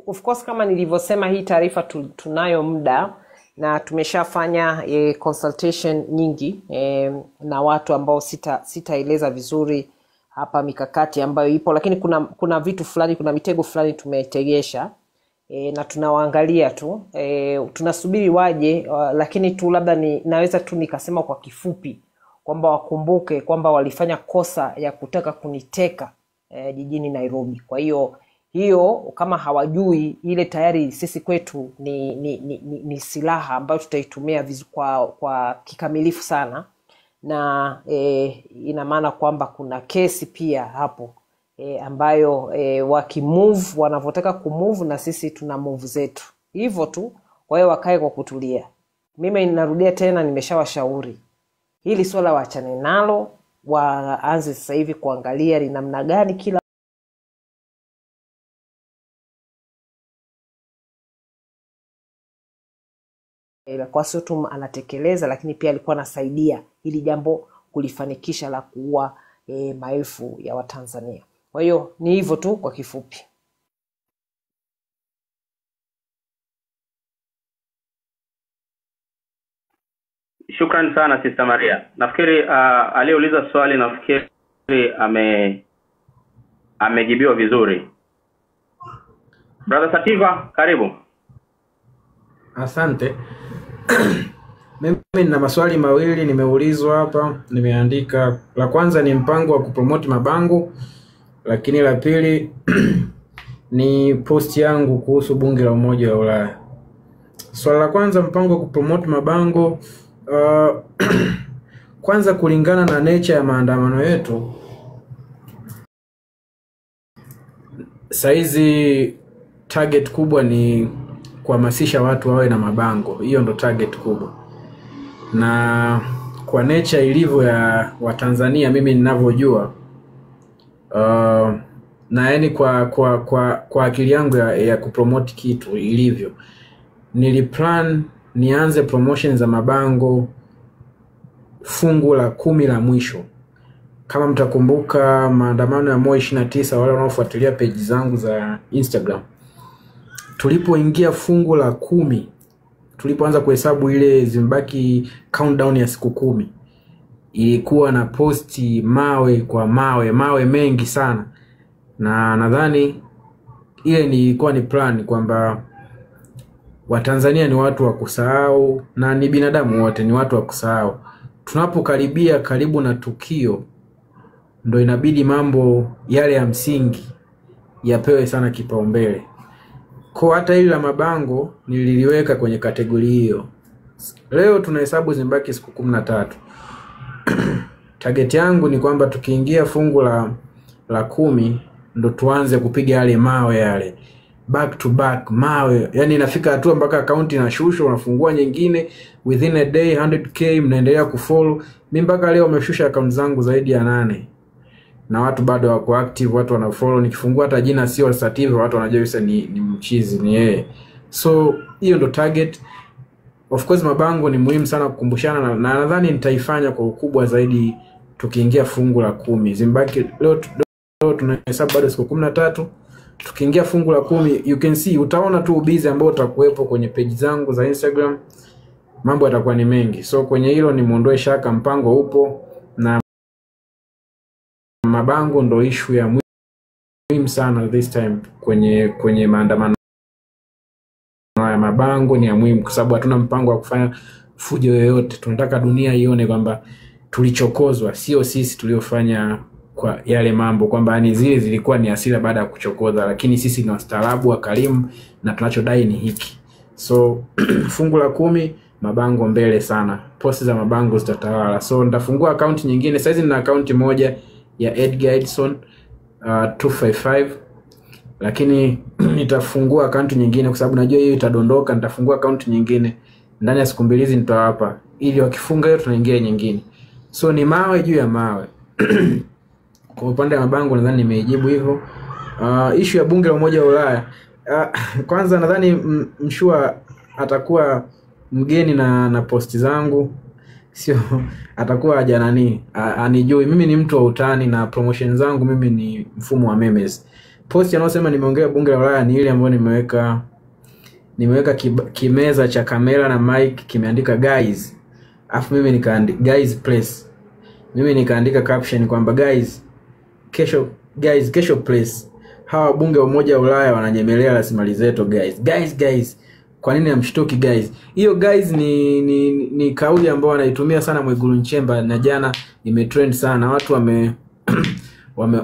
Of course kama nilivyosema, hii taarifa tunayo muda na tumeshafanya consultation nyingi na watu ambao sitaeleza vizuri hapa mikakati ambayo ipo, lakini kuna vitu fulani, kuna mitego fulani tumetegesha na tunawaangalia tu, tunasubiri waje, lakini tu labda naweza tu nikasema kwa kifupi kwamba wakumbuke kwamba walifanya kosa ya kutaka kuniteka jijini Nairobi. Kwa hiyo kama hawajui, ile tayari sisi kwetu ni silaha ambayo tutaitumia kwa kikamilifu sana, na ina maana kwamba kuna kesi pia hapo ambayo wakimove wanavyotaka kumove na sisi tuna move zetu. Hivyo tu. Kwa hiyo wakae kwa kutulia. Mimi ninarudia tena, nimeshawashauri hili swala waachane nalo, waanze sasa hivi kuangalia ni namna gani kila kwa sio tu anatekeleza, lakini pia alikuwa anasaidia hili jambo kulifanikisha la kuua maelfu ya Watanzania. Kwa hiyo ni hivyo tu kwa kifupi. Shukrani sana Sister Maria. Nafikiri aliyeuliza swali nafikiri amejibiwa vizuri. Brother Sativa, karibu. Asante. Mimi nina maswali mawili nimeulizwa hapa, nimeandika. La kwanza ni mpango wa kupromote mabango, lakini la pili ni post yangu kuhusu bunge la Umoja wa Ulaya. Swali la kwanza, mpango wa kupromote mabango, kwanza kulingana na nature ya maandamano yetu, saizi target kubwa ni kuhamasisha watu wawe na mabango. Hiyo ndo target kubwa. Na kwa nature ilivyo ya Watanzania, mimi ninavyojua, na yani kwa akili yangu ya kupromote kitu ilivyo, niliplan nianze promotion za mabango fungu la 10 la mwisho. Kama mtakumbuka maandamano ya Moi 29, wale wanaofuatilia page zangu za Instagram, tulipoingia fungu la 10, tulipoanza kuhesabu ile zimbaki countdown ya siku 10, ilikuwa na posti mawe kwa mawe mengi sana, na nadhani ile ilikuwa ni plan kwamba Watanzania ni watu wa kusahau, na ni binadamu wote ni watu wa kusahau. Tunapokaribia karibu na tukio, ndo inabidi mambo yale ya msingi yapewe sana kipaumbele. Kwa hata hili la mabango nililiweka kwenye kategori hiyo. Leo tunahesabu zimbaki siku 13. Target yangu ni kwamba tukiingia fungu la 10 ndo tuanze kupiga yale mawe yale. Back to back mawe. Yani inafika hatua mpaka account inashushwa, unafungua nyingine within a day 100k, mnaendelea kufollow. Mimi mpaka leo wameshusha account zangu zaidi ya 8. Na watu bado wako active, watu wanafollow. Nikifungua hata jina sio Sativa, watu wanajua yusa ni mchizi, ni yeye. So hiyo ndo target. Of course mabango ni muhimu sana kukumbushana, na nadhani nitaifanya kwa ukubwa zaidi tukiingia fungu la 10. Zimbaki leo tunahesabu bado siku 13. Tukiingia fungu la 10, you can see, utaona tu ubizi ambao utakuwepo kwenye page zangu za Instagram. Mambo yatakuwa ni mengi. So kwenye hilo ni muondoe shaka, mpango upo, na mabango ndo issue ya muhimu sana this time kwenye maandamano. Na mabango ni ya muhimu kwa sababu hatuna mpango wa kufanya fujo yoyote. Tunataka dunia ione kwamba tulichokozwa, sio sisi tuliofanya kwa yale mambo, kwamba yani zile zilikuwa ni hasira baada ya kuchokoza, lakini sisi ni wastaarabu wa karimu na tunachodai ni hiki. So fungu la 10 mabango mbele sana, posti za mabango zitatawala. So nitafungua account nyingine. Sasa nina account moja ya Edgar Edson 255, lakini nitafungua account nyingine kwa sababu najua hiyo itadondoka. Nitafungua account nyingine ndani ya siku mbili hizi, nitawapa ili wakifunga hiyo tunaingia nyingine. So ni mawe juu ya mawe. Kwa upande wa mabango nadhani nimeijibu hivyo. Issue ya bunge la Umoja wa Ulaya, kwanza nadhani Mshua atakuwa mgeni na posti zangu, sio atakuwa hajanani anijui. Mimi ni mtu wa utani na promotion zangu mimi ni mfumo wa memes. Posti anayosema nimeongea bunge la Ulaya ni ile ambayo nimeweka kimeza cha kamera na mic kimeandika guys, afu mimi nikaandika guys please. Mimi nikaandika caption kwamba guys kesho please, hawa bunge wa Umoja wa Ulaya wananyemelea rasilimali zetu guys. Kwa nini hamshtuki guys? Hiyo guys ni kauli ambayo wanaitumia sana Mwigulu Nchemba, na jana imetrend sana. Watu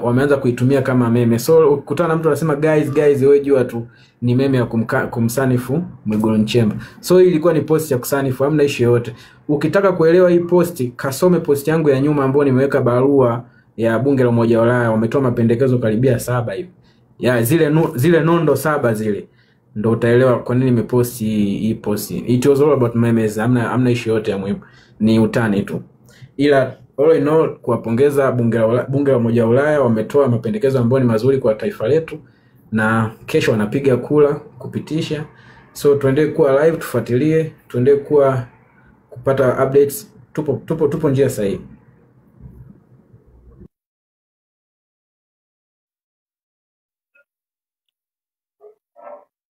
wameanza kuitumia kama meme. So ukutana na mtu anasema guys, wewe jua tu ni meme ya kumsanifu Mwigulu Nchemba. So hii ilikuwa ni post ya kusanifu, hamna issue yote. Ukitaka kuelewa hii post, kasome post yangu ya nyuma ambayo nimeweka barua ya bunge la Umoja wa Ulaya. Wametoa mapendekezo karibia 7 hivi. Ya zile nondo 7 zile. Ndio utaelewa kwa nini nimeposti hii post. It was all about memes, hamna issue yote ya muhimu. Ni utani tu. Ila all in all, kuwapongeza bunge la Umoja wa Ulaya, wametoa mapendekezo ambayo ni mazuri kwa taifa letu, na kesho wanapiga kura kupitisha. So tuendelee kuwa live, tufuatilie, tuendelee kupata updates. Tupo njia sahihi.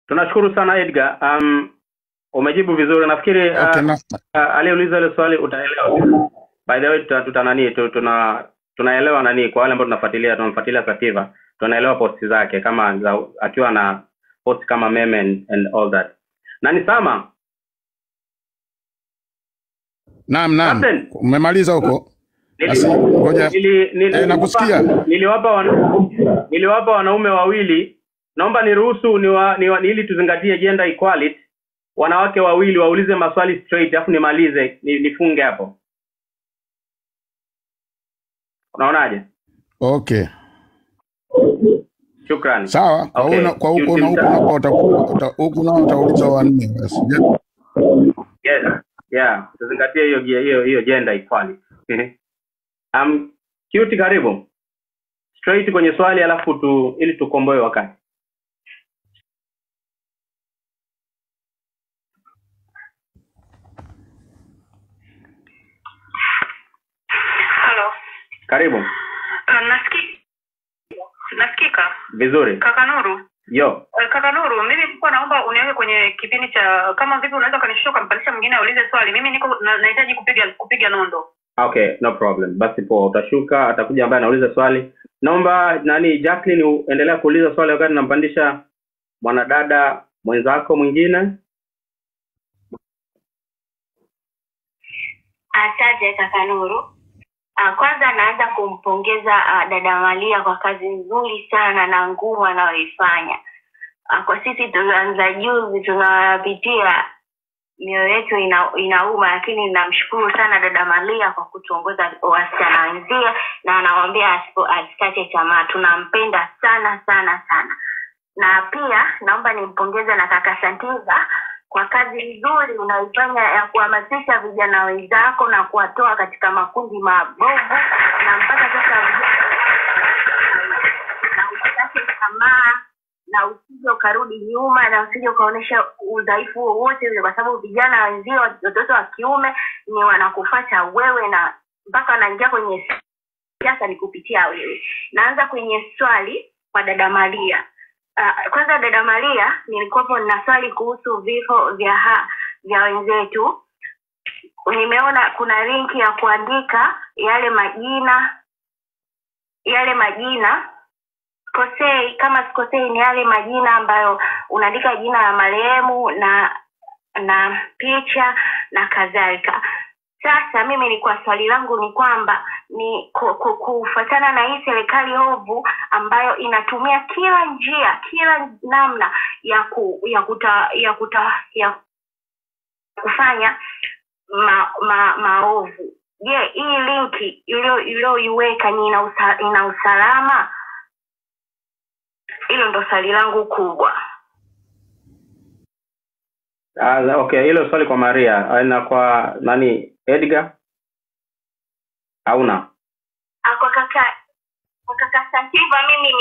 Tunashukuru sana Edgar. Umejibu vizuri. Nafikiri aliyeuliza ile swali utaelewa. By the way tunaelewa nani, kwa wale ambao tunafuatilia Sativa, tunaelewa posti zake kama akiwa na post kama meme and all that. Nani Sama? Naam. Umemaliza huko? Ngoja. Nakusikia. Niliwapa wanaume wawili. Naomba niruhusu ili tuzingatie gender equality. Wanawake wawili waulize maswali straight afu nimalize, nifunge hapo. Unaonaje? Okay. Shukrani. Sawa. Kwa huko na huko na utauliza wanne basi. Yes. Yeah, tuzingatie hiyo gender equality. Cute, karibu. Straight kwenye swali alafu ili tukomboe wakati. Hello. Karibu. Nasikika? Vizuri. Kaka Nuru. Yo. Kaka Nuru, mimi nilikuwa naomba uniweke kwenye kipindi cha kama vipi unaweza kanishusha kampalisha mwingine aulize swali. Mimi niko nahitaji kupiga nondo. Okay, no problem. Basi poa, utashuka, atakuja ambaye anauliza swali. Naomba Jacqueline endelea kuuliza swali wakati nampandisha mwanadada mwenzako mwingine. Asante kaka Nuru. Kwanza naanza kumpongeza dada Malia kwa kazi nzuri sana na ngumu anayoifanya. Kwa sisi tulianza juzi tunapitia, mioyo yetu inauma, lakini namshukuru sana dada Malia kwa kutuongoza wasichana wenzie, na anawaambia asikate tamaa. Tunampenda sana sana sana. Na pia naomba nimpongeze na kaka Santiza kwa kazi nzuri unaifanya ya kuhamasisha vijana wenzako na kuwatoa katika makundi mabovu, na mpaka sasa na usikate tamaa na usije ukarudi nyuma na usije ukaonesha udhaifu wowote ule, kwa sababu vijana wenzio, watoto wa kiume ni wanakufuata wewe, na mpaka wanaingia kwenye siasa ni kupitia wewe. Naanza kwenye swali kwa dada Malia. Kwanza dada Malia, nilikuwa na swali kuhusu vifo vya wenzetu. Nimeona kuna linki ya kuandika yale majina sikosei, kama sikosei ni yale majina ambayo unaandika jina la marehemu na picha na kadhalika. Sasa mimi ni kwa swali langu ni kwamba ni kufuatana na hii serikali ovu ambayo inatumia kila njia, kila namna ya kufanya maovu. Je, hii linki iliyoiweka ni ina usalama? Hilo ndo swali langu kubwa. Okay, hilo swali kwa Maria. Na kwa nani, Edgar? Hauna? Kwa kaka Santiva mimi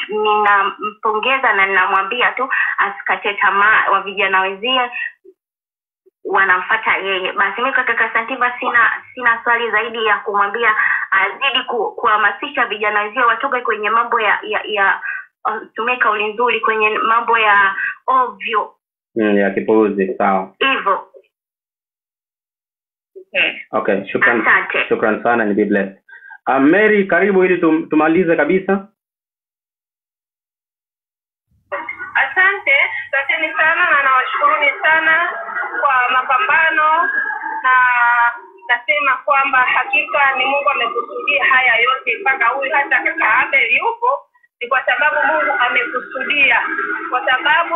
ninampongeza na ninamwambia tu asikate tamaa, wa vijana wenzie wanamfuata yeye. Basi mimi kwa kaka Santiva sina swali zaidi ya kumwambia azidi kuhamasisha vijana wenzie watoke kwenye mambo ya tumie kauli nzuri, kwenye mambo ya ovyo ya kipuuzi. Sawa hivyo. Okay, shukran sana, ni be blessed. Mary, karibu ili tumalize kabisa. Asanteni sana na nawashukuruni sana kwa mapambano, na nasema kwamba hakika ni Mungu amekusudia haya yote mpaka huyu hata kaka Abel yupo, ni kwa sababu Mungu amekusudia, kwa sababu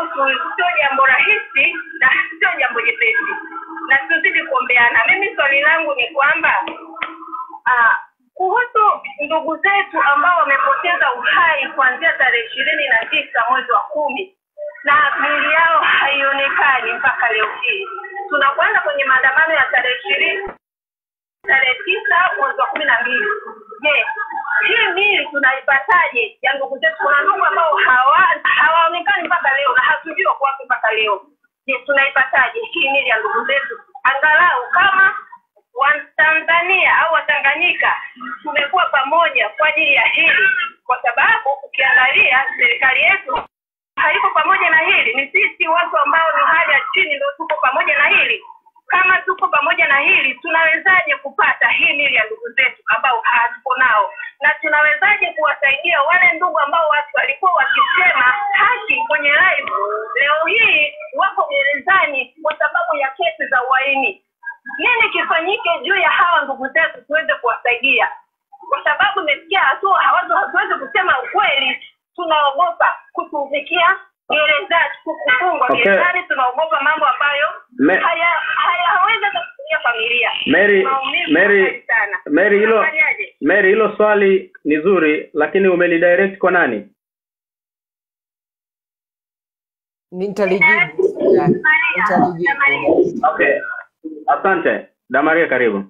sio jambo rahisi na sio jambo jepesi, na tuzidi kuombeana. Mimi swali langu ni kwamba kuhusu ndugu zetu ambao wamepoteza uhai kuanzia tarehe 29 mwezi wa 10 na miili yao haionekani mpaka leo hii. Tunakwenda kwenye maandamano ya tarehe 9 mwezi wa 12. Je, hii miili tunaipataje ya ndugu zetu? Kuna ndugu ambao hawaonekani mpaka leo na hatujui wako wapi mpaka leo. Je, tunaipataje hii miili ya ndugu zetu? Angalau kama Tanzania au Watanganyika tumekuwa pamoja kwa ajili ya hili, kwa sababu ukiangalia serikali yetu haiko pamoja na hili. Ni sisi watu ambao ni hali ya chini ndio tuko pamoja na hili. Kama tuko pamoja na hili, tunawezaje kupata hii miili ya ndugu zetu ambao hatuko nao? Na tunawezaje kuwasaidia wale ndugu ambao watu walikuwa wakisema haki kwenye live, leo hii wako gerezani kwa sababu ya kesi za uhaini? Nini kifanyike juu ya hawa ndugu zetu tuweze kuwasaidia? Kwa sababu nimesikia hatuwezi kusema ukweli, tunaogopa kutufikia gerezani, kufungwa gerezani, tunaogopa mambo ambayo hayawezi kufikia familia. Mary, hilo swali ni zuri, lakini umelidirect kwa nani? Nitalijibu. Okay. Asante. Damaria, karibu.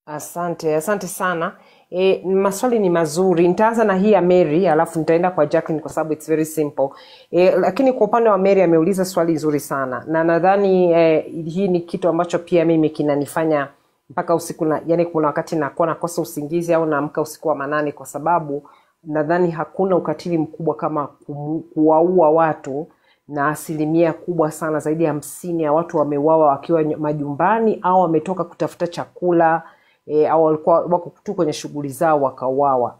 Asante sana. Maswali ni mazuri. Nitaanza na hii ya Mary, alafu nitaenda kwa Jacqueline kwa sababu it's very simple. Lakini kwa upande wa Mary ameuliza swali nzuri sana. Na nadhani hii ni kitu ambacho pia mimi kinanifanya mpaka usiku yani kuna wakati nakuwa nakosa usingizi au naamka usiku wa manane, kwa sababu nadhani hakuna ukatili mkubwa kama kuwaua watu, na asilimia kubwa sana zaidi ya 50 ya watu wameuawa wakiwa majumbani au wametoka kutafuta chakula au walikuwa wako tu kwenye shughuli zao wakauawa.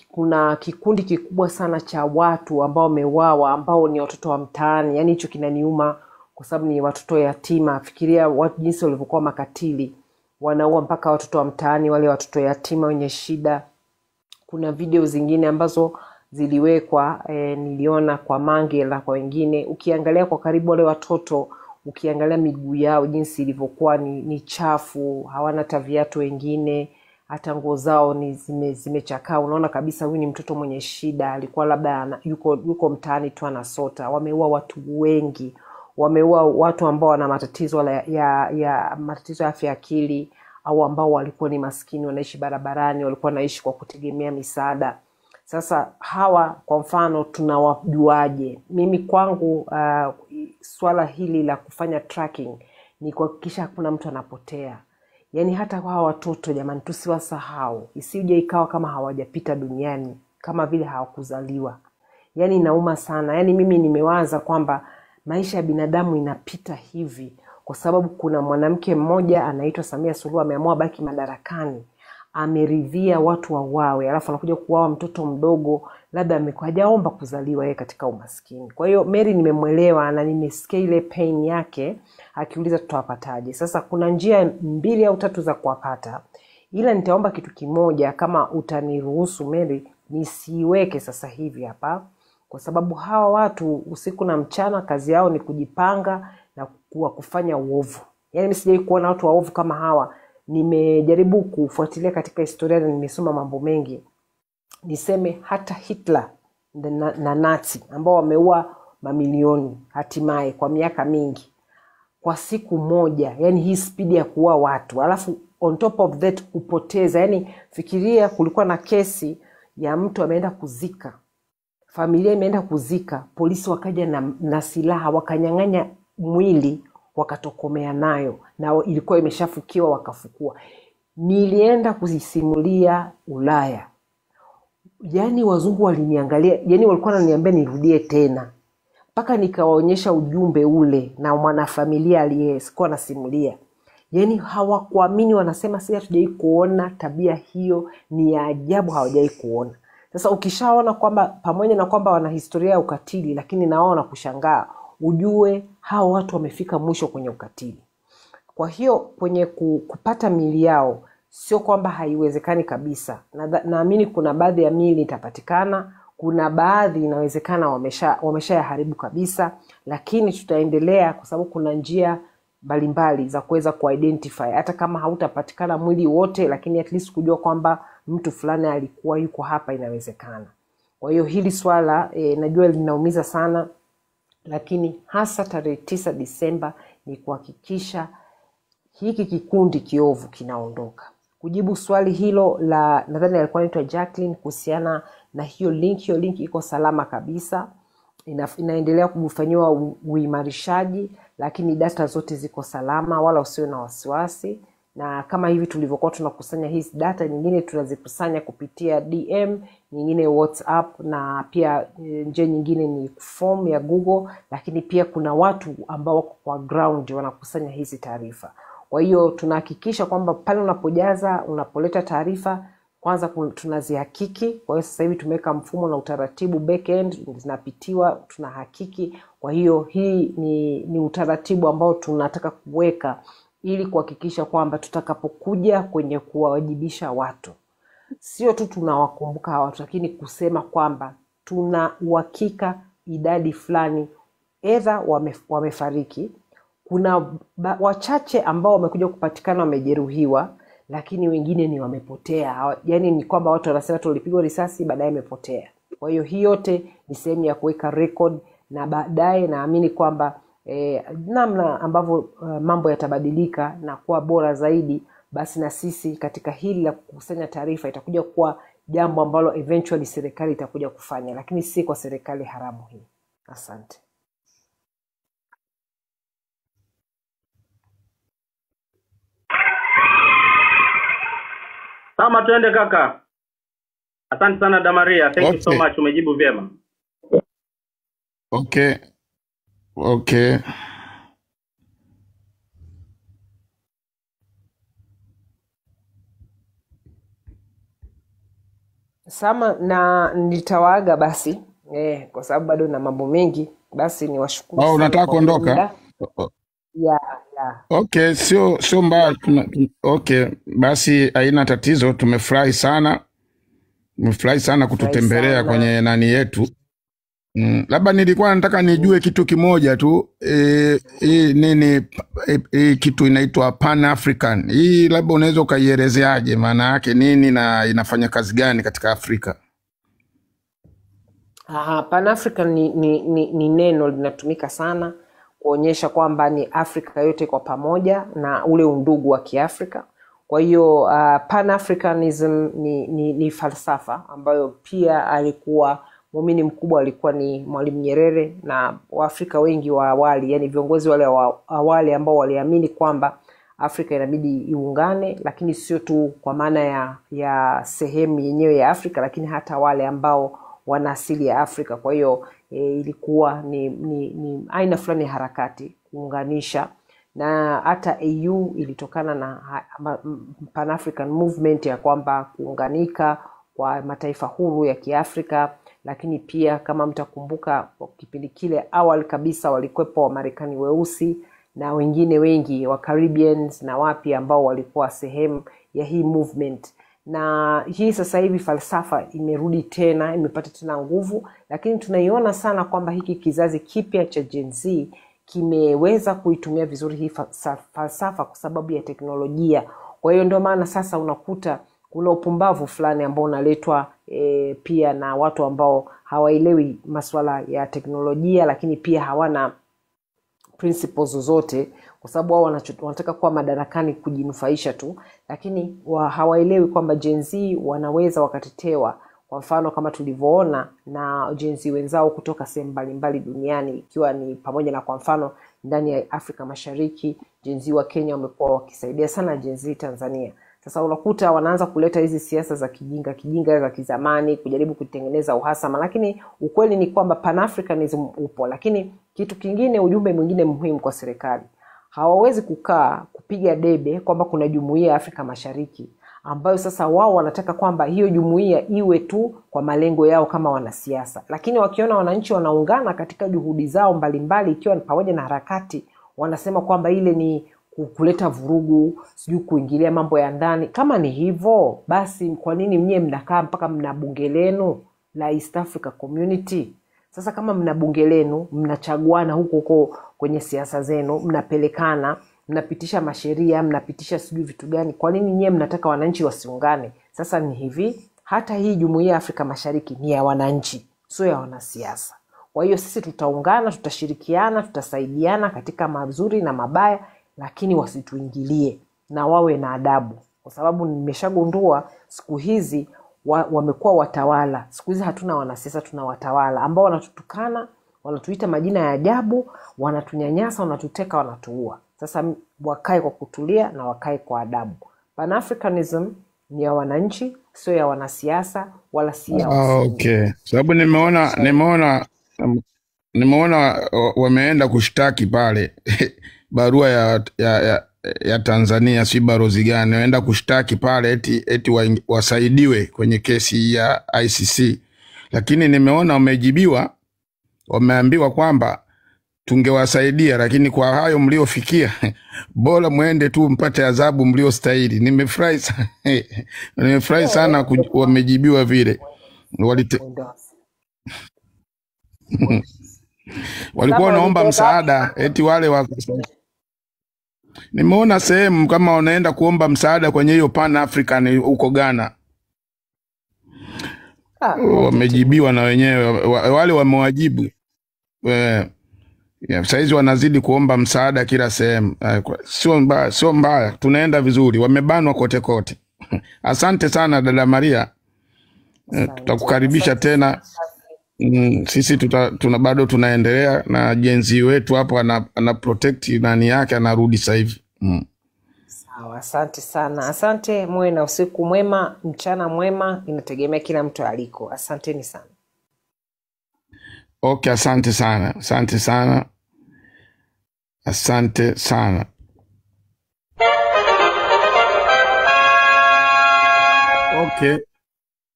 Kuna kikundi kikubwa sana cha watu ambao wameuawa ambao ni watoto wa mtaani. Yani hicho kinaniuma kwa sababu ni watoto yatima. Fikiria watu jinsi walivyokuwa makatili, wanaua mpaka watoto wa mtaani, wale watoto yatima wenye shida. Kuna video zingine ambazo ziliwekwa niliona kwa Mange na kwa wengine. Ukiangalia kwa karibu wale watoto, ukiangalia miguu yao jinsi ilivyokuwa ni chafu, hawana hata viatu, wengine hata nguo zao ni zimechakaa. Unaona kabisa huyu ni mtoto mwenye shida, alikuwa labda yuko mtaani tu anasota. Wameua watu wengi, wameua watu ambao wana matatizo matatizo ya afya akili, au ambao walikuwa ni maskini, wanaishi barabarani, walikuwa naishi kwa kutegemea misaada. Sasa hawa kwa mfano tunawajuaje? Mimi kwangu swala hili la kufanya tracking ni kuhakikisha hakuna mtu anapotea. Yani hata kwa hawa watoto jamani, tusiwasahau. Isije ikawa kama hawajapita duniani, kama vile hawakuzaliwa. Yani inauma sana. Yani mimi nimewaza kwamba maisha ya binadamu inapita hivi kwa sababu kuna mwanamke mmoja anaitwa Samia Suluhu ameamua baki madarakani. Ameridhia watu wauawe, alafu anakuja kuuawa mtoto mdogo labda hajaomba kuzaliwa yeye katika umaskini. Kwa hiyo Mary nimemuelewa na nimesikia ile pain yake akiuliza tutawapataje. Sasa kuna njia 2 au 3 za kuwapata. Ila nitaomba kitu kimoja, kama utaniruhusu Mary, nisiweke sasa hivi hapa. kwa sababu hawa watu usiku na mchana kazi yao ni kujipanga na kufanya uovu. Yaani mimi sijai kuona watu waovu kama hawa. Nimejaribu kufuatilia katika historia na nimesoma mambo mengi. Niseme hata Hitler na Nazi ambao wameua mamilioni hatimaye kwa miaka mingi kwa siku moja, yani hii speed ya kuua watu, alafu on top of that kupoteza. Yani fikiria kulikuwa na kesi ya mtu ameenda kuzika, familia imeenda kuzika, polisi wakaja na silaha wakanyang'anya mwili wakatokomea nayo, na ilikuwa imeshafukiwa wakafukua. Nilienda kuzisimulia Ulaya, yani wazungu waliniangalia, yani walikuwa wananiambia nirudie tena, mpaka nikawaonyesha ujumbe ule na mwanafamilia aliyekuwa nasimulia. Yani hawakuamini, wanasema sisi hatujai kuona tabia hiyo, ni ya ajabu, hawajai kuona. Sasa ukishaona kwamba pamoja na kwamba wana historia ya ukatili, lakini naona kushangaa, ujue hao watu wamefika mwisho kwenye ukatili. Kwa hiyo kwenye kupata miili yao sio kwamba haiwezekani kabisa. Naamini kuna baadhi ya miili itapatikana, kuna baadhi inawezekana wameshayaharibu kabisa, lakini tutaendelea kwa sababu kuna njia mbalimbali za kuweza kuidentify. Hata kama hautapatikana mwili wote, lakini at least kujua kwamba mtu fulani alikuwa yuko hapa inawezekana. Kwa hiyo hili swala najua linaumiza sana, lakini hasa tarehe 9 Disemba ni kuhakikisha hiki kikundi kiovu kinaondoka. Kujibu swali hilo la nadhani alikuwa anaitwa Jacqueline kuhusiana na hiyo link iko salama kabisa. Inaendelea kufanyiwa uimarishaji, lakini data zote ziko salama, wala usiwe na wasiwasi. Na kama hivi tulivyokuwa tunakusanya hizi data, nyingine tunazikusanya kupitia DM, nyingine WhatsApp, na pia njia nyingine ni form ya Google, lakini pia kuna watu ambao wako kwa ground wanakusanya hizi taarifa. Kwa hiyo tunahakikisha kwamba pale unapojaza, unapoleta taarifa, kwanza tunazihakiki. Kwa hiyo sasa hivi tumeweka mfumo na utaratibu backend, zinapitiwa, tunahakiki. Kwa hiyo hii ni utaratibu ambao tunataka kuweka ili kuhakikisha kwamba tutakapokuja kwenye kuwajibisha watu, sio tu tunawakumbuka watu, lakini kusema kwamba tuna uhakika idadi fulani either wamefariki. Kuna wachache ambao wamekuja kupatikana wamejeruhiwa, lakini wengine ni wamepotea. Yani ni kwamba watu wanasema tulipigwa risasi baadaye imepotea. Kwa hiyo hii yote ni sehemu ya kuweka record, na baadaye naamini kwamba namna ambavyo mambo yatabadilika na kuwa bora zaidi, basi na sisi katika hili la kukusanya taarifa itakuja kuwa jambo ambalo eventually serikali itakuja kufanya, lakini si kwa serikali haramu hii. Asante. Sama tuende kaka. Asante sana Damaria. Thank you so much. Umejibu vyema. Okay. Sama na nitawaaga basi. Kwa sababu bado na mambo mengi, basi niwashukuru sana. Unataka kuondoka? Yeah. Okay, sio mbaya. Okay, basi haina tatizo. Tumefurahi sana kututembelea kwenye nani yetu. Labda nilikuwa nataka nijue kitu kimoja tu. Hii kitu inaitwa Pan African. Hii labda unaweza ukaielezeaje maana yake nini na inafanya kazi gani katika Afrika? Pan African ni neno linatumika sana kuonyesha kwamba ni Afrika yote kwa pamoja na ule undugu wa Kiafrika. Kwa hiyo Pan Africanism ni falsafa ambayo pia alikuwa muumini mkubwa alikuwa ni Mwalimu Nyerere na Waafrika wengi wa awali, yani viongozi wale wa awali ambao waliamini kwamba Afrika inabidi iungane, lakini sio tu kwa maana ya sehemu yenyewe ya Afrika, lakini hata wale ambao wana asili ya Afrika. Kwa hiyo ilikuwa ni aina fulani ya harakati kuunganisha, na hata AU ilitokana na Pan African Movement ya kwamba kuunganika kwa mataifa huru ya Kiafrika. Lakini pia kama mtakumbuka kipindi kile awali kabisa walikuwepo Wamarekani weusi na wengine wengi wa Caribbeans na wapi ambao walikuwa sehemu ya hii movement, na hii sasa hivi falsafa imerudi tena, imepata tena nguvu, lakini tunaiona sana kwamba hiki kizazi kipya cha Gen Z kimeweza kuitumia vizuri hii falsafa kwa sababu ya teknolojia. Kwa hiyo ndio maana sasa unakuta kuna upumbavu fulani ambao unaletwa pia na watu ambao hawaelewi masuala ya teknolojia, lakini pia hawana principles zozote, kwa sababu wao wanataka kuwa madarakani kujinufaisha tu, lakini hawaelewi kwamba Gen Z wanaweza wakatetewa. Kwa mfano kama tulivyoona na Gen Z wenzao kutoka sehemu mbalimbali duniani, ikiwa ni pamoja na kwa mfano ndani ya Afrika Mashariki, Gen Z wa Kenya wamekuwa wakisaidia sana Gen Z Tanzania. Sasa unakuta wanaanza kuleta hizi siasa za kijinga za kizamani kujaribu kutengeneza uhasama, lakini ukweli ni kwamba Pan-Africanism upo. Lakini kitu kingine, ujumbe mwingine muhimu kwa serikali, hawawezi kukaa kupiga debe kwamba kuna jumuiya ya Afrika Mashariki ambayo sasa wao wanataka kwamba hiyo jumuiya iwe tu kwa malengo yao kama wanasiasa, lakini wakiona wananchi wanaungana katika juhudi zao mbalimbali, ikiwa ni pamoja na harakati, wanasema kwamba ile ni kuleta vurugu, sijui kuingilia mambo ya ndani. Kama ni hivyo, basi kwa nini mnye mnakaa mpaka mna bunge lenu la East Africa Community? Sasa kama mna bunge lenu, mnachaguana huko kwenye siasa zenu, mnapelekana, mnapitisha masheria, mnapitisha sijui vitu gani, kwa nini nyie mnataka wananchi wasiungane? Sasa ni hivi, hata hii jumuiya ya Afrika Mashariki ni ya wananchi, sio ya wanasiasa. Kwa hiyo sisi tutaungana, tutashirikiana, tutasaidiana katika mazuri na mabaya, lakini wasituingilie na wawe na adabu. Kwa sababu nimeshagundua siku hizi wamekuwa watawala. Siku hizi hatuna wanasiasa, tuna watawala ambao wanatutukana, wanatuita majina ya ajabu, wanatunyanyasa, wanatuteka, wanatuua. Sasa wakae kwa kutulia na wakae kwa adabu. Pan-Africanism ni ya wananchi, sio ya wanasiasa wala si ya wasomi. Okay. Sababu nimeona wameenda kushtaki pale barua ya Tanzania, si barozi gani, waenda kushtaki pale eti wasaidiwe kwenye kesi ya ICC. Lakini nimeona wamejibiwa, wameambiwa kwamba tungewasaidia, lakini kwa hayo mliofikia bora muende tu mpate adhabu mliostahili. Nimefurahi sana. Nimefurahi sana wamejibiwa vile. Walikuwa wanaomba msaada eti wale nimeona sehemu kama wanaenda kuomba msaada kwenye hiyo Pan African huko Ghana. Wamejibiwa na wenyewe, wale wamewajibu. Saizi wanazidi kuomba msaada kila sehemu. Sio mbaya, tunaenda vizuri. Wamebanwa kote kote. Asante sana dada Maria. Tutakukaribisha tena. Sisi bado tunaendelea na Gen Z wetu hapo, ana protect nani yake, anarudi sasa hivi. Sawa, asante sana. Asante, muwe na usiku mwema, mchana mwema, inategemea kila mtu aliko. Asanteni sana. Okay, asante sana. Asante sana. Asante sana.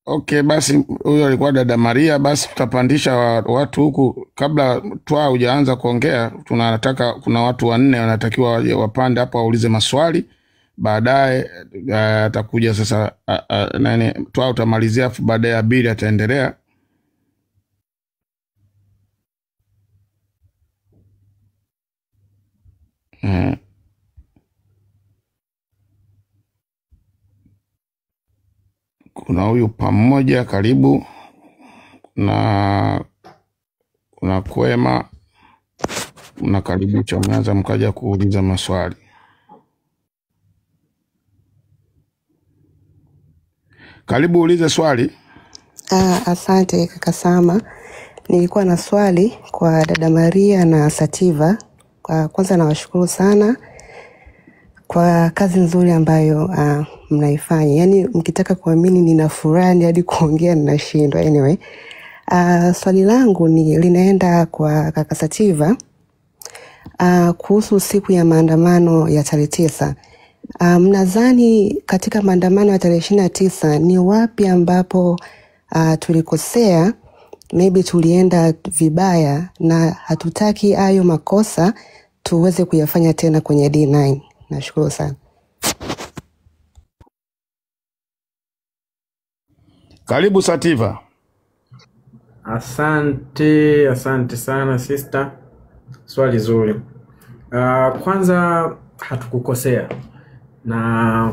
Okay, basi huyo alikuwa dada Maria. Basi tutapandisha watu huku. Kabla hujaanza kuongea, kuna watu 4 wanatakiwa wapande hapa waulize maswali. Baadaye atakuja sasa utamalizia, afu baadaye Abiri ataendelea. Kuna huyu pamoja, karibu. Kuna Kwema, na karibu Chomeanza, mkaja kuuliza maswali. Karibu ulize swali. Asante kaka Sama. Nilikuwa na swali kwa dada Maria na Sativa. Kwanza nawashukuru sana kwa kazi nzuri ambayo mnaifanya. Yaani mkitaka kuamini nina furaha hadi kuongea ninashindwa. Anyway, swali langu linaenda kwa kaka Sativa kuhusu siku ya maandamano ya tarehe 9. Mnadhani katika maandamano ya tarehe 29 ni wapi ambapo tulikosea, maybe tulienda vibaya, na hatutaki hayo makosa tuweze kuyafanya tena kwenye D9? Nashukuru sana. Karibu Sativa. Asante sana sister. Swali zuri. Kwanza hatukukosea. Na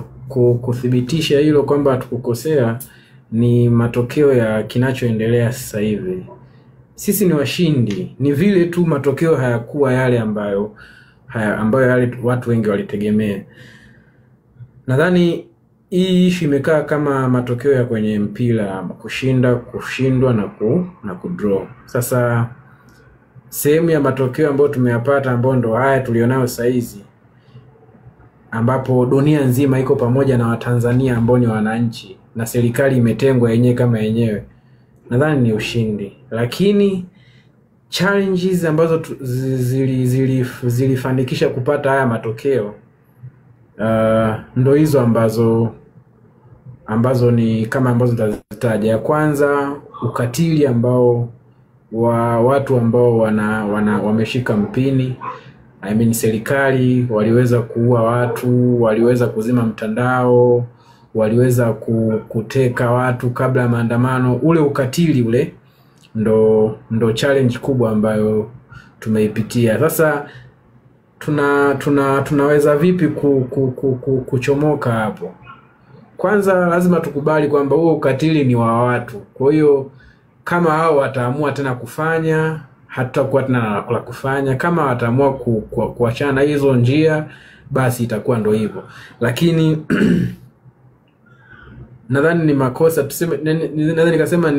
kuthibitisha hilo kwamba hatukukosea ni matokeo ya kinachoendelea sasa hivi. Sisi ni washindi. Ni vile tu matokeo hayakuwa yale ambayo yale watu wengi walitegemea. Nadhani hii issue imekaa kama matokeo ya kwenye mpira, kushinda, kushindwa na kudraw. Sasa sehemu ya matokeo ambayo tumeyapata ambayo ndo haya tulionayo sasa hizi, ambapo dunia nzima iko pamoja na Watanzania ambao ni wananchi na serikali imetengwa yenyewe kama yenyewe, nadhani ni ushindi. Lakini challenges ambazo zilifanikisha kupata haya matokeo ndo hizo ambazo ni kama ambazo tutazitaja. Ya kwanza, ukatili ambao wa watu ambao wameshika mpini. I mean serikali waliweza kuua watu, waliweza kuzima mtandao, waliweza kuteka watu kabla ya maandamano. Ule ukatili ule ndo challenge kubwa ambayo tumeipitia. Sasa tunaweza vipi kuchomoka hapo? Kwanza lazima tukubali kwamba huo ukatili ni wa watu. Kwa hiyo kama hao wataamua tena kufanya, hatutakuwa tena la kufanya. Kama wataamua kuachana na hizo njia, basi itakuwa ndo hivyo. Lakini nadhani ni makosa tuseme, nadhani nikasema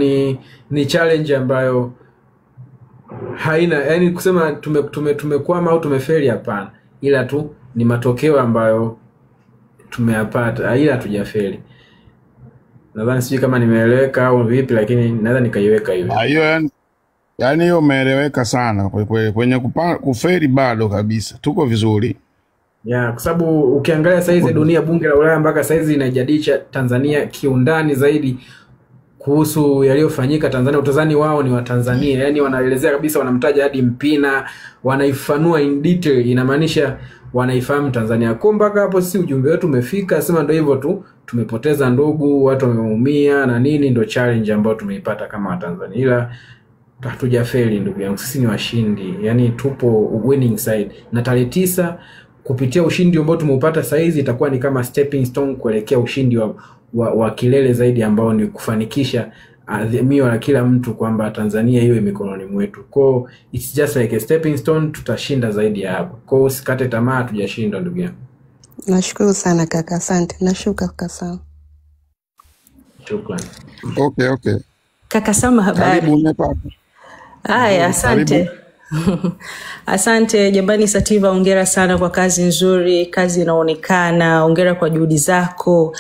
ni challenge ambayo haina, yani kusema tumekwama au tumefeli, hapana, ila tu ni matokeo ambayo tumeyapata, ila hatujafeli. Nadhani sijui kama nimeeleweka au vipi, lakini naweza nikaiweka hivyo. Hiyo yani hiyo umeeleweka sana kwenye kufeli bado kabisa. Tuko vizuri. Kwa sababu ukiangalia saizi dunia, bunge la Ulaya mpaka saizi inajadisha Tanzania kiundani zaidi kuhusu yaliyofanyika Tanzania. Utazani wao ni wa Tanzania, yani wanaelezea kabisa, wanamtaja hadi Mpina, wanaifanua in detail, inamaanisha wanaifahamu Tanzania. Kwa mpaka hapo si ujumbe wetu umefika, sema ndio hivyo tu, tumepoteza ndugu, watu wameumia na nini, ndio challenge ambayo tumeipata kama Watanzania. Ila hatujafeli ndugu yangu, sisi ni washindi, yani tupo winning side. Na tarehe 9 kupitia ushindi ambao tumeupata saizi itakuwa ni kama stepping stone kuelekea ushindi wa kilele zaidi, ambao ni kufanikisha adhimio la kila mtu kwamba Tanzania iwe mikononi mwetu. Kwa it's just like a stepping stone, tutashinda zaidi ya hapo. Kwa usikate tamaa, tujashinda ndugu yangu. Nashukuru sana kaka, asante. Nashuka kaka sana. Shukrani. Okay. Kaka Sama, habari? Karibu umepata. Haya, asante. Asante Jambani Sativa, hongera sana kwa kazi nzuri, kazi inaonekana, hongera kwa juhudi zako.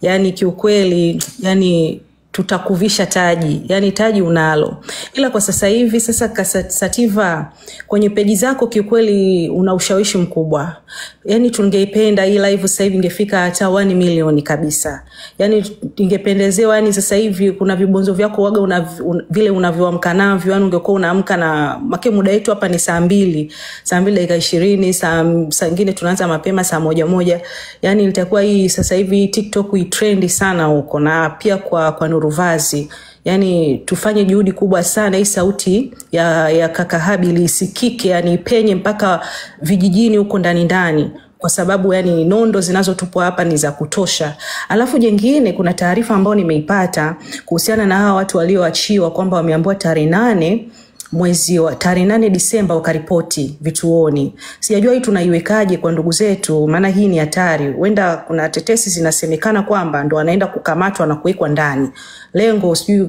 Yani kiukweli, yani tutakuvisha taji, yani taji unalo. Ila kwa sasa hivi sasa Sativa, kwenye peji zako kiukweli una ushawishi mkubwa. Yani tungeipenda hii live sasa hivi ingefika hata 1 milioni kabisa. Yani ingependezewa, yani sasa hivi kuna vibonzo vyako waga vile unavyoamka navyo, yani ungekuwa unaamka na make muda yetu hapa ni saa 2 dakika 20, saa nyingine tunaanza mapema saa 1. Yani ilitakuwa hii sasa hivi TikTok itrendi sana huko, na pia kwa Nuruvazi. Yani tufanye juhudi kubwa sana hii sauti ya kaka Habili isikike, yani penye mpaka vijijini huko ndani, kwa sababu yani nondo zinazotupwa hapa ni za kutosha. Alafu jengine, kuna taarifa ambayo nimeipata kuhusiana na hawa watu walioachiwa kwamba wameambiwa tarehe 8 Disemba wakaripoti vituoni. Sijajua hii tunaiwekaje kwa ndugu zetu, maana hii ni hatari. Wenda kuna tetesi zinasemekana kwamba ndo wanaenda kukamatwa na kuwekwa ndani. Lengo sijui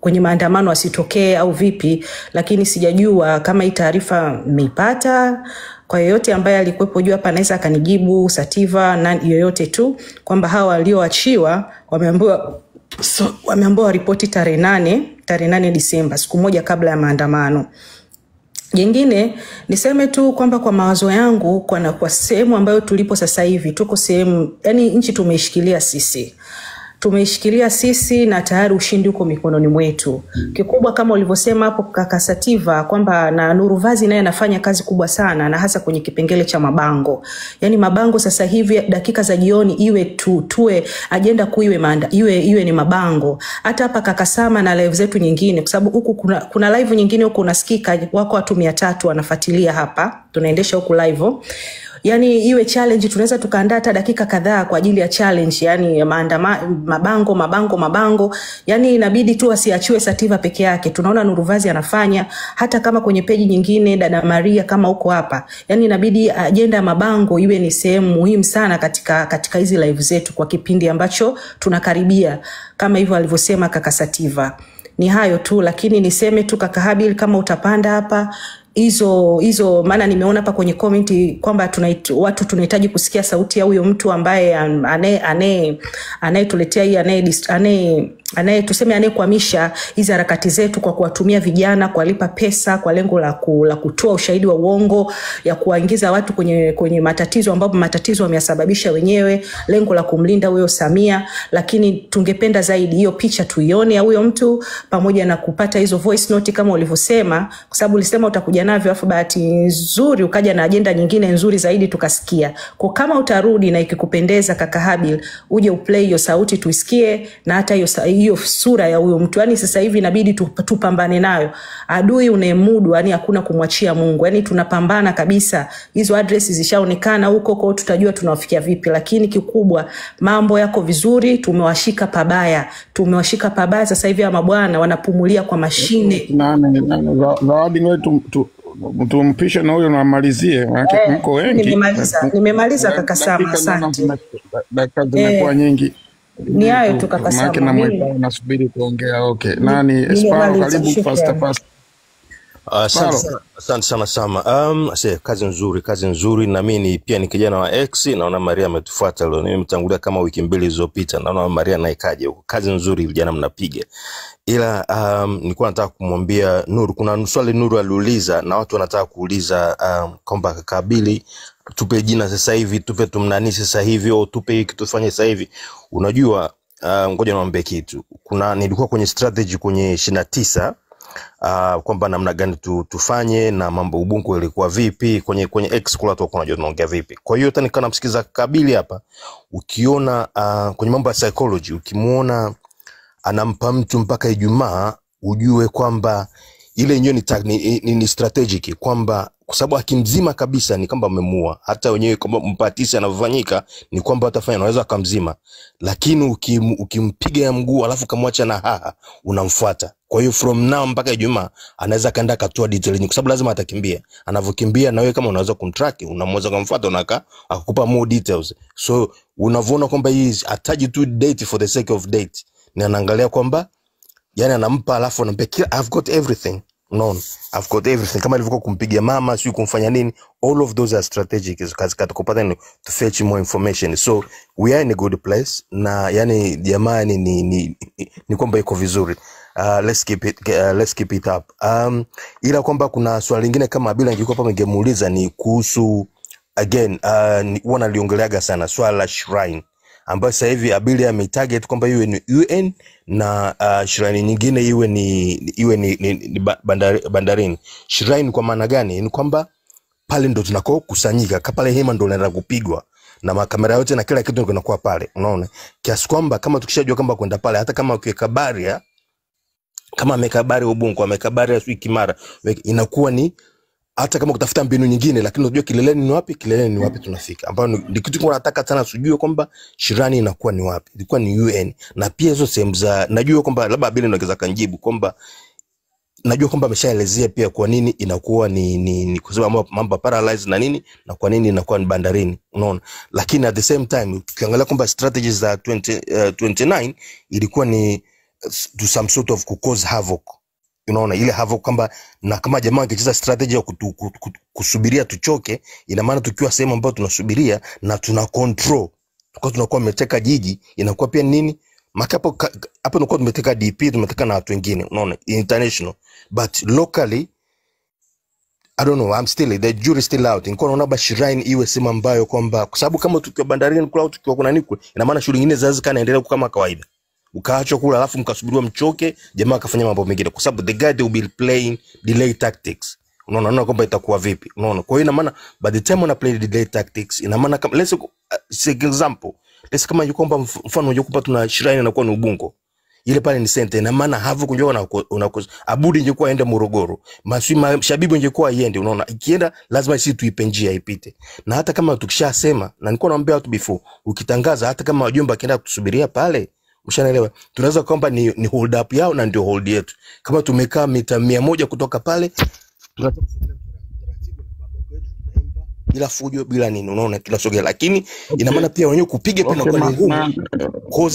kwenye maandamano asitokee au vipi, lakini sijajua kama hii taarifa mmeipata. Kwa yoyote ambaye alikuwepo juu hapa anaweza akanijibu, Sativa na yoyote tu, kwamba hawa walioachiwa wameambiwa ripoti tarehe 8 Disemba, siku moja kabla ya maandamano. Jengine niseme tu kwamba kwa mawazo yangu, kwa sehemu ambayo tulipo sasa hivi, tuko sehemu, yani nchi tumeishikilia sisi. tumeishikilia sisi na tayari ushindi uko mikononi mwetu. Kikubwa kama ulivyosema hapo kaka Sativa kwamba na Nuruvazi naye anafanya kazi kubwa sana na hasa kwenye kipengele cha mabango. Yani mabango sasa hivi dakika za jioni iwe tuwe agenda kuiwe iwe ni mabango. Hata hapa kaka Sama na live zetu nyingine kwa sababu huku kuna live nyingine huku unasikika wako watu 300 wanafuatilia hapa. Tunaendesha huku live. Yani iwe challenge tunaweza tukaandaa hata dakika kadhaa kwa ajili ya challenge yani mabango yani inabidi tu asiachiwe Sativa peke yake. Tunaona Nuruvazi anafanya hata kama kwenye peji nyingine dada Maria kama huko hapa. Yani inabidi agenda ya mabango iwe ni sehemu muhimu sana katika hizi live zetu kwa kipindi ambacho tunakaribia kama hivyo alivyosema kaka Sativa. Ni hayo tu lakini niseme tu kaka Habil kama utapanda hapa hizo maana nimeona hapa kwenye comment kwamba watu tunahitaji kusikia sauti ya huyo mtu ambaye anayetuletea hii tuseme anayekwamisha hizi harakati zetu kwa kuwatumia vijana kuwalipa pesa kwa lengo la kutoa ushahidi wa uongo ya kuwaingiza watu kwenye matatizo ambapo matatizo wameyasababisha wenyewe, lengo la kumlinda huyo Samia. Lakini tungependa zaidi hiyo picha tuione ya huyo mtu pamoja na kupata hizo voice note kama ulivyosema kwa sababu ulisema utakuja navyo afu bahati nzuri ukaja na agenda nyingine nzuri zaidi tukasikia. Kwa kama utarudi na ikikupendeza kaka Habil uje uplay hiyo sauti tuisikie na hata hiyo sura ya huyo mtu. Yani sasa hivi inabidi tupambane nayo. Adui unemudu yani hakuna kumwachia Mungu. Yani tunapambana kabisa. Hizo address zishaonekana huko kwa tutajua tunawafikia vipi lakini kikubwa mambo yako vizuri tumewashika pabaya sasa hivi mabwana wanapumulia kwa mashine. Zawadi wetu tumpishe na huyo namalizie mko wengi. Nimemaliza kaka Sama asante. Dakika zimekuwa nyingi. Ni hayo tu kaka Sama. Mimi nasubiri kuongea okay. Nani Sparo karibu fast. Asante sana Sama. Kazi nzuri na mimi pia ni kijana wa X naona Maria ametufuata leo. Nimemtangulia kama wiki 2 zilizopita. Naona Maria naikaje huko. Kazi nzuri vijana mnapiga. Ila nilikuwa nataka kumwambia Nuru kuna swali Nuru aliuliza na watu wanataka kuuliza kwamba Kabili tupe jina sasa hivi, tupe tumnani sasa hivi au tupe hiki tufanye sasa hivi. Unajua ngoja niwaambie kitu. Nilikuwa kwenye strategy kwenye 29 kwamba namna gani tufanye na mambo Ubungo ilikuwa vipi kwenye X kula tu kuna tunaongea vipi. Kwa hiyo hata nikana msikiza Kabili hapa ukiona kwenye mambo ya psychology ukimuona anampa mtu mpaka Ijumaa ujue kwamba ile yenyewe ni strategic kwamba kwa sababu akimzima kabisa ni kwamba amemua. Hata wenyewe kama mpatisi anavyofanyika ni kwamba atafanya anaweza akamzima. Lakini ukimpiga ya mguu alafu kamwacha na haha unamfuata. Kwa hiyo from now mpaka Ijumaa anaweza kaenda katoa detail kwa sababu lazima atakimbia. Anavyokimbia na wewe kama unaweza kumtrack unamweza kumfuata akakupa more details. So unavyoona kwamba hii ataji tu date for the sake of date. Ni anaangalia kwamba yani anampa alafu anampa I've got everything. No, I've got everything. Kama ilivyokuwa kumpigia mama, sio kumfanya nini, all of those are strategic katika kupata to fetch more information. So we are in a good place na yani jamaa ni kwamba iko vizuri. Let's keep it up. Ila kwamba kuna swali lingine kama bila ingekuwa hapa ningemuuliza ni kuhusu again wana liongeleaga sana swala la shrine ambayo sasa hivi Abili ametarget kwamba iwe ni UN na shrine nyingine iwe ni bandarini. Shrine kwa maana gani? Ni kwamba pale ndo tunako kusanyika, pale hema ndo linaenda kupigwa na makamera yote na kila kitu kinakuwa pale, unaona? Kiasi kwamba kama tukishajua kwamba kwenda pale hata kama ukiweka baria kama amekabari Ubungo amekabari ya Kimara inakuwa ni hata kama kutafuta mbinu nyingine lakini unajua kileleni ni wapi tunafika ambapo ni kitu tunataka sana tujue kwamba Shirani inakuwa ni wapi. Ilikuwa ni UN na pia hizo sehemu za najua kwamba labda Abili anaweza kanjibu kwamba najua kwamba ameshaelezea pia kwa nini inakuwa ni kwa sababu mambo paralyzed na nini na kwa nini inakuwa ni bandarini, unaona? Lakini at the same time ukiangalia kwamba strategies za 29 ilikuwa ni to some sort of cause havoc. Unaona ile havoc kwamba na kama jamaa angecheza strategy ya kusubiria tuchoke, ina maana tukiwa sehemu ambayo tunasubiria na tuna control tunakuwa tumeteka jiji, inakuwa pia nini makapo hapo tunakuwa tumeteka DP, tumeteka na watu wengine, unaona, international. But locally I don't know, I'm still the jury still out. Niko naona Bashirain iwe sema ambayo kwamba kwa sababu kama tukiwa bandarini kula tukiwa kuna niko ina maana shughuli nyingine zaanza kanaendelea kama kawaida. ukaachwa kula alafu mkasubiriwa mchoke, jamaa akafanya mambo mengine, kwa sababu the guy they will be playing delay tactics. Unaona kwamba itakuwa vipi? Unaona, kwa hiyo ina maana by the time una play delay tactics, ina maana kama let's say example, let's kama yuko kwamba mfano unajua tuna shrine inakuwa ni Ubungo, ile pale ni center, ina maana havu kunjua na Abudi ingekuwa aende Morogoro, Shabibu ingekuwa iende. Unaona, ikienda lazima sisi tuipe njia ipite. Na hata kama tukishasema, na nilikuwa naambia watu before, ukitangaza hata kama wajomba akienda kutusubiria pale, mshanaelewa, tunaweza kwamba ni hold up yao na ndio hold yetu. Kama tumekaa mita 100 kutoka pale, tunataka bila fujo bila nini, unaona tunasogea, lakini ina maana pia wenyewe kupiga pena kwa ngumu,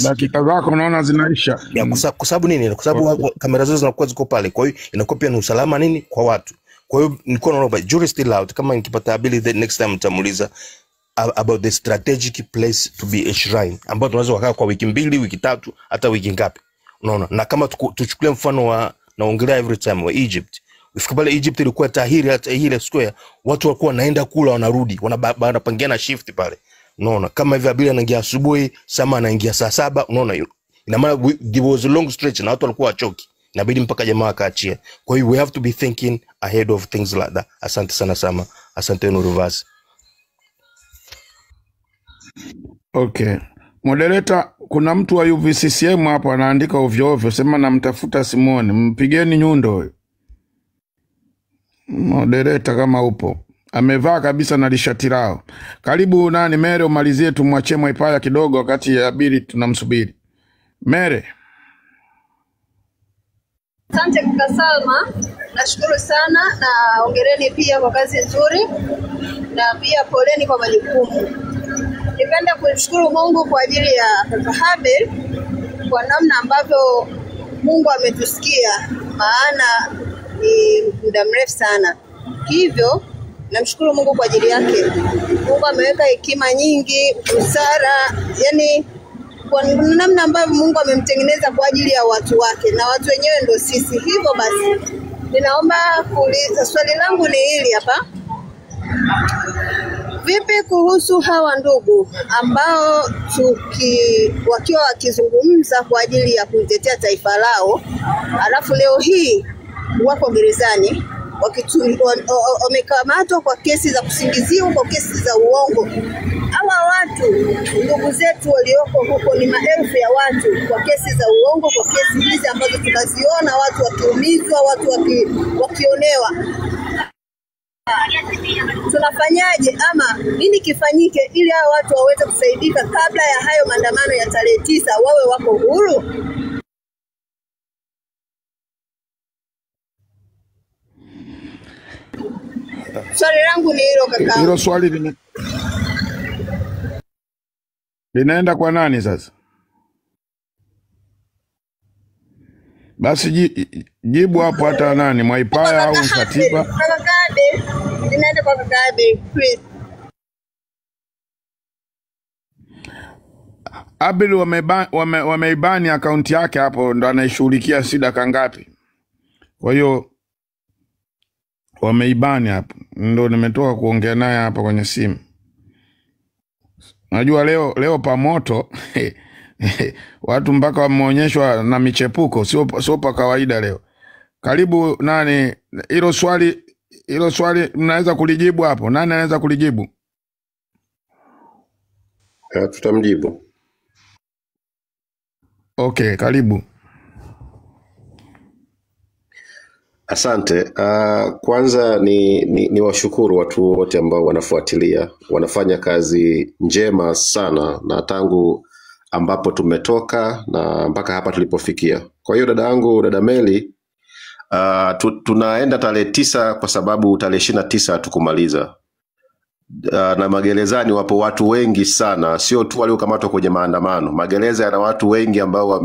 dakika zako unaona zinaisha ya kwa sababu nini, kwa sababu kamera zote zinakuwa ziko pale, kwa hiyo inakuwa pia ni usalama nini kwa watu. Kwa hiyo nilikuwa naomba jury still out, kama nikipata ability next time nitamuuliza about the strategic place to be a shrine, ambapo tunaweza kukaa kwa wiki 2 wiki 3 hata wiki ngapi, unaona. Na kama tuchukulie mfano wa naongelea every time wa Egypt, ufika pale Egypt ilikuwa Tahrir Square, watu walikuwa wanaenda kula wanarudi, wanapangiana shift pale, unaona. Kama hivi Abili anaingia asubuhi, Sama anaingia saa 7, unaona. Ina maana there was a long stretch na watu walikuwa wachoki, inabidi mpaka jamaa akaachia. Kwa hiyo we have to be thinking ahead of things like that. Asante sana Sama, asante Nuruvasi. Okay, moderator, kuna mtu wa UVCCM hapo anaandika ovyo ovyo, sema namtafuta Simone, mpigeni nyundo. Moderator kama upo, amevaa kabisa na lishati lao. Karibu nani Mere, umalizie tumwachie Mwaipaya kidogo wakati ya Abili tunamsubiri. Mere. Asante kaka Salma, nashukuru sana na ongereni pia kwa kazi nzuri na pia poleni kwa majukumu. Nipenda kumshukuru Mungu kwa ajili ya kaka Habel kwa namna ambavyo Mungu ametusikia, maana ni muda mrefu sana. Hivyo namshukuru Mungu kwa ajili yake. Mungu ameweka hekima nyingi, busara, yani kwa namna ambavyo Mungu amemtengeneza kwa ajili ya watu wake, na watu wenyewe ndio sisi. Hivyo basi ninaomba kuuliza, swali langu ni hili hapa. Vipi kuhusu hawa ndugu ambao wakiwa wakizungumza kwa ajili ya kuitetea taifa lao, alafu leo hii wako gerezani wamekamatwa kwa kesi za kusingiziwa, kwa kesi za uongo? Hawa watu ndugu zetu walioko huko ni maelfu ya watu kwa kesi za uongo, kwa kesi hizi ambazo tunaziona, watu wakiumizwa, watu wakionewa. Tunafanyaje ama nini kifanyike ili hao watu waweze kusaidika kabla ya hayo maandamano ya tarehe 9 wawe wako huru? Swali langu ni hilo kaka. Hilo swali linaenda kwa nani sasa? Basi jibu hapo, hata nani, Mwaipaya au Katiba? Kaka Kabe, linaenda kwa kaka Kabe, please. Abel wameibani akaunti yake hapo, ndo anaishughulikia sida kangapi. Kwa hiyo wameibani hapo, ndo nimetoka kuongea naye hapa kwenye simu. Najua leo pamoto watu mpaka wameonyeshwa na michepuko, sio pa kawaida leo. Karibu nani, hilo swali mnaweza kulijibu hapo? Nani anaweza kulijibu? Tutamjibu. Okay, karibu. Asante. Kwanza ni washukuru watu wote ambao wanafuatilia, wanafanya kazi njema sana, na tangu ambapo tumetoka na mpaka hapa tulipofikia. Kwa hiyo dada Meli, tunaenda tarehe 9 kwa sababu tarehe 29 hatukumaliza. Na magerezani wapo watu wengi sana, sio tu waliokamatwa kwenye maandamano. Magereza yana watu wengi ambao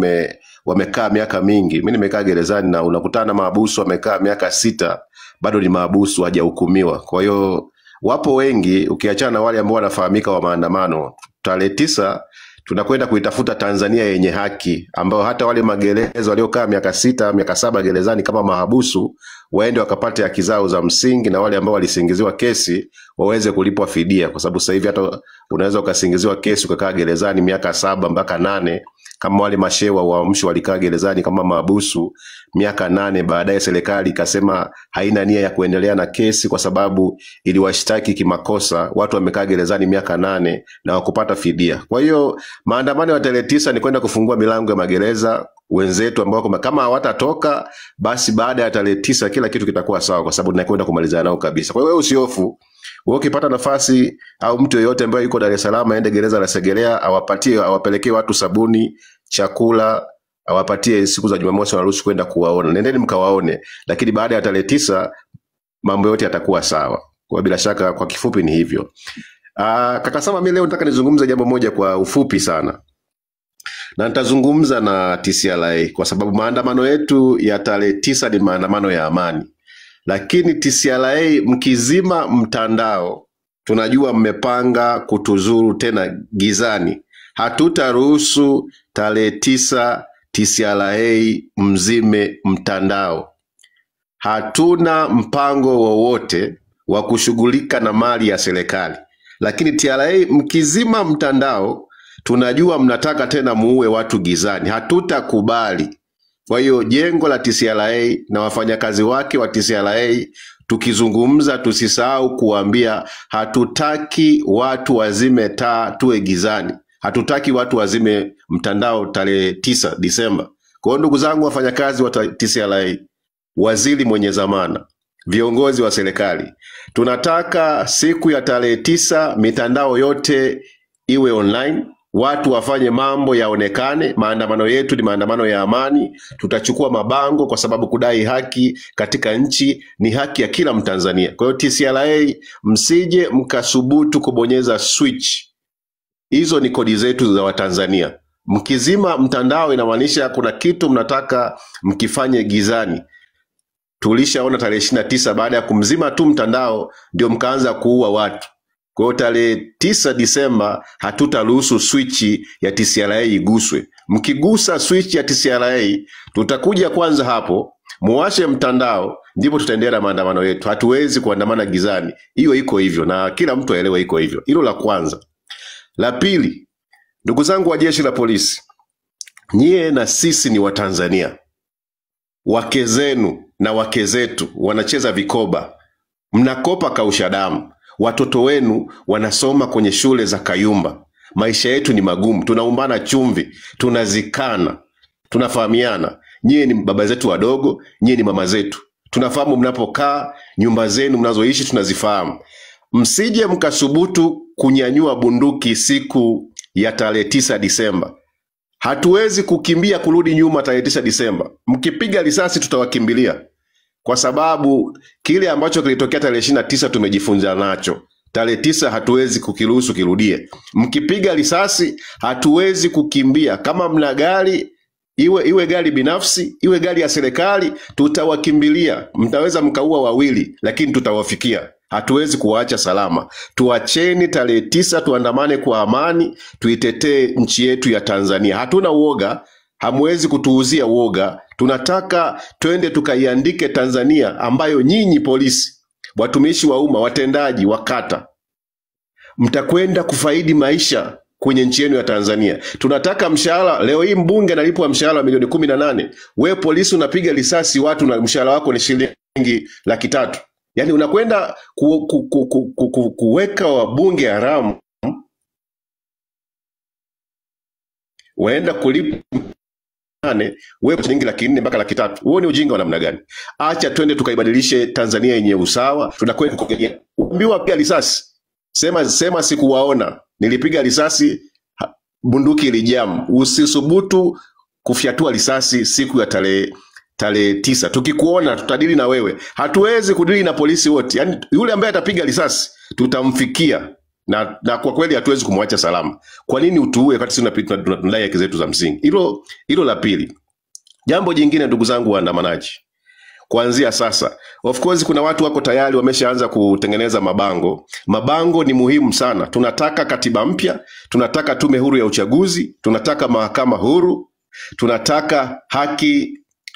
wamekaa miaka mingi. Mimi nimekaa gerezani na unakutana na mahabusu wamekaa miaka 6 bado ni mahabusu, hajahukumiwa. Kwa hiyo wapo wengi, ukiachana na wale ambao wanafahamika wa maandamano. Tarehe 9 tunakwenda kuitafuta Tanzania yenye haki, ambao hata wale magereza waliokaa miaka 6 miaka 7 gerezani kama mahabusu waende wakapate haki zao za msingi, na wale ambao walisingiziwa kesi waweze kulipwa fidia, kwa sababu sasa hivi hata unaweza ukasingiziwa kesi ukakaa gerezani miaka 7 mpaka 8, kama wale mashewa wa Amsho walikaa gerezani kama mahabusu miaka 8. Baadaye serikali ikasema haina nia ya kuendelea na kesi kwa sababu iliwashtaki kimakosa. Watu wamekaa gerezani miaka 8 na wakupata fidia. Kwa hiyo maandamano ya tarehe 9 ni kwenda kufungua milango ya magereza wenzetu ambao kama hawatatoka, basi baada ya tarehe 9 kila kitu kitakuwa sawa, kwa sababu tunakwenda kumalizana nao kabisa. Kwa hiyo wewe usihofu. Wewe ukipata nafasi au mtu yeyote ambaye yuko Dar es Salaam aende gereza la Segerea, awapelekee watu sabuni, chakula, awapatie siku za Jumamosi wanaruhusu kwenda kuwaona. Nendeni mkawaone, lakini baada ya tarehe 9 mambo yote yatakuwa sawa. Kwa bila shaka, kwa kifupi ni hivyo. Kaka Sama, mimi leo nataka nizungumze jambo moja kwa ufupi sana. Na nitazungumza na TCRA kwa sababu maandamano yetu ya tarehe 9 ni maandamano ya amani. Lakini TCRA mkizima mtandao, tunajua mmepanga kutuzuru tena gizani. Hatutaruhusu tarehe 9 TCRA mzime mtandao. Hatuna mpango wowote wa kushughulika na mali ya serikali. Lakini TCRA mkizima mtandao, tunajua mnataka tena muue watu gizani. Hatutakubali. Kwa hiyo jengo la TCRA na wafanyakazi wake wa TCRA, tukizungumza tusisahau kuambia hatutaki watu wazime taa tuwe gizani. Hatutaki watu wazime mtandao tarehe 9 Disemba. Kwa hiyo ndugu zangu wafanyakazi wa TCRA, waziri mwenye zamana, viongozi wa serikali, tunataka siku ya tarehe 9 mitandao yote iwe online. Watu wafanye mambo yaonekane. Maandamano yetu ni maandamano ya amani. Tutachukua mabango kwa sababu kudai haki katika nchi ni haki ya kila Mtanzania. Kwa hiyo TCRA, msije mkasubutu kubonyeza switch. Hizo ni kodi zetu za Watanzania. Mkizima mtandao inamaanisha kuna kitu mnataka mkifanye gizani. Tulishaona tarehe 29 baada ya kumzima tu mtandao ndio mkaanza kuua watu. Kwa hiyo tarehe 9 Disemba hatutaruhusu switch ya TCRA iguswe. Mkigusa switch ya TCRA, tutakuja kwanza hapo, muwashe mtandao, ndipo tutaendelea maandamano yetu. Hatuwezi kuandamana gizani. Hiyo iko hivyo na kila mtu aelewe iko hivyo. Hilo la kwanza. La pili, ndugu zangu wa jeshi la polisi, nyie na sisi ni Watanzania. Wake zenu na wake zetu wanacheza vikoba. Mnakopa kausha damu. Watoto wenu wanasoma kwenye shule za Kayumba. Maisha yetu ni magumu. Tunaumbana chumvi. Tunazikana. Tunafahamiana. Nyie ni baba zetu wadogo. Nyie ni mama zetu. Tunafahamu mnapokaa. Nyumba zenu mnazoishi tunazifahamu. Msije mkasubutu kunyanyua bunduki siku ya tarehe 9 Disemba. Hatuwezi kukimbia kurudi nyuma tarehe 9 Disemba. Mkipiga risasi tutawakimbilia. Kwa sababu kile ambacho kilitokea tarehe 29 tumejifunza nacho. Tarehe 9 hatuwezi kukiruhusu kirudie. Mkipiga risasi hatuwezi kukimbia. Kama mna gari, iwe gari binafsi, iwe gari ya serikali, tutawakimbilia. Mtaweza mkaua wawili, lakini tutawafikia. Hatuwezi kuwaacha salama. Tuacheni tarehe 9 tuandamane kwa amani, tuitetee nchi yetu ya Tanzania. Hatuna uoga. Hamwezi kutuuzia uoga. Tunataka twende tukaiandike Tanzania ambayo nyinyi polisi, watumishi wa umma, watendaji, wakata, mtakwenda kufaidi maisha kwenye nchi yenu ya Tanzania. Tunataka mshahara. Leo hii mbunge analipwa mshahara wa milioni 18. Wewe polisi unapiga risasi watu na mshahara wako ni shilingi 300,000. Yaani unakwenda kuweka wabunge haramu. Waenda kulipa wewe shilingi 400,000 mpaka 300,000. Huo ni ujinga wa namna gani? Acha twende tukaibadilishe Tanzania yenye usawa. Tunakwenda kupiga. Uambiwa pia risasi. Sema sikuwaona. Nilipiga risasi, bunduki ilijam. Usisubutu kufyatua risasi siku ya tarehe 9. Tukikuona tutadili na wewe. Hatuwezi kudili na polisi wote. Yaani yule ambaye atapiga risasi tutamfikia. Na kwa kweli hatuwezi kumwacha salama. Kwa nini utuue wakati sisi tunadai haki zetu za msingi? Hilo la pili. Jambo jingine ndugu zangu waandamanaji. Kuanzia sasa, of course kuna watu wako tayari wameshaanza kutengeneza mabango. Mabango ni muhimu sana. Tunataka katiba mpya, tunataka tume huru ya uchaguzi, tunataka mahakama huru, tunataka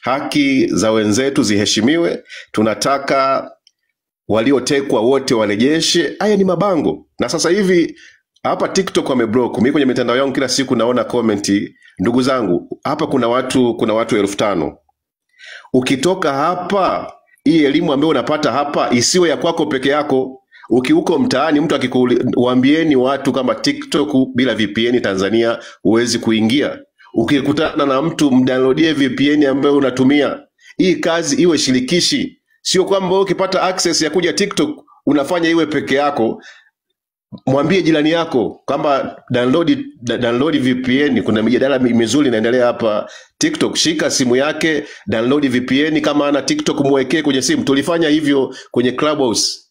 haki za wenzetu ziheshimiwe, tunataka waliotekwa wote warejeshe. Haya ni mabango. Na sasa hivi hapa TikTok wameblock. Mimi kwenye mitandao yangu kila siku naona comment, ndugu zangu, hapa kuna watu 5,000. Ukitoka hapa, hii elimu ambayo unapata hapa isiwe ya kwako peke yako. Ukiuko mtaani mtu akikuambieni watu kama TikTok bila VPN Tanzania huwezi kuingia. Ukikutana na mtu mdownloadie VPN ambayo unatumia. Hii kazi iwe shirikishi. Sio kwamba ukipata access ya kuja TikTok unafanya iwe peke yako. Mwambie jirani yako kwamba download VPN. Kuna mijadala mizuri inaendelea hapa TikTok. Shika simu yake, download VPN. Kama ana TikTok muwekee kwenye simu. Tulifanya hivyo kwenye Clubhouse.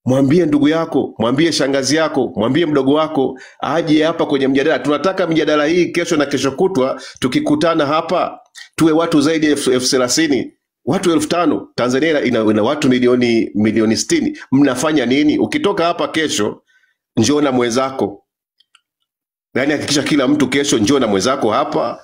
Mwambie ndugu yako, mwambie shangazi yako, mwambie mdogo wako aje hapa kwenye mjadala. Tunataka mjadala hii kesho na kesho kutwa tukikutana hapa tuwe watu zaidi ya 30,000, watu 5,000. Tanzania ina watu milioni 60. Mnafanya nini? Ukitoka hapa kesho njoo na mwenzako. Yaani hakikisha kila mtu kesho njoo na mwenzako hapa.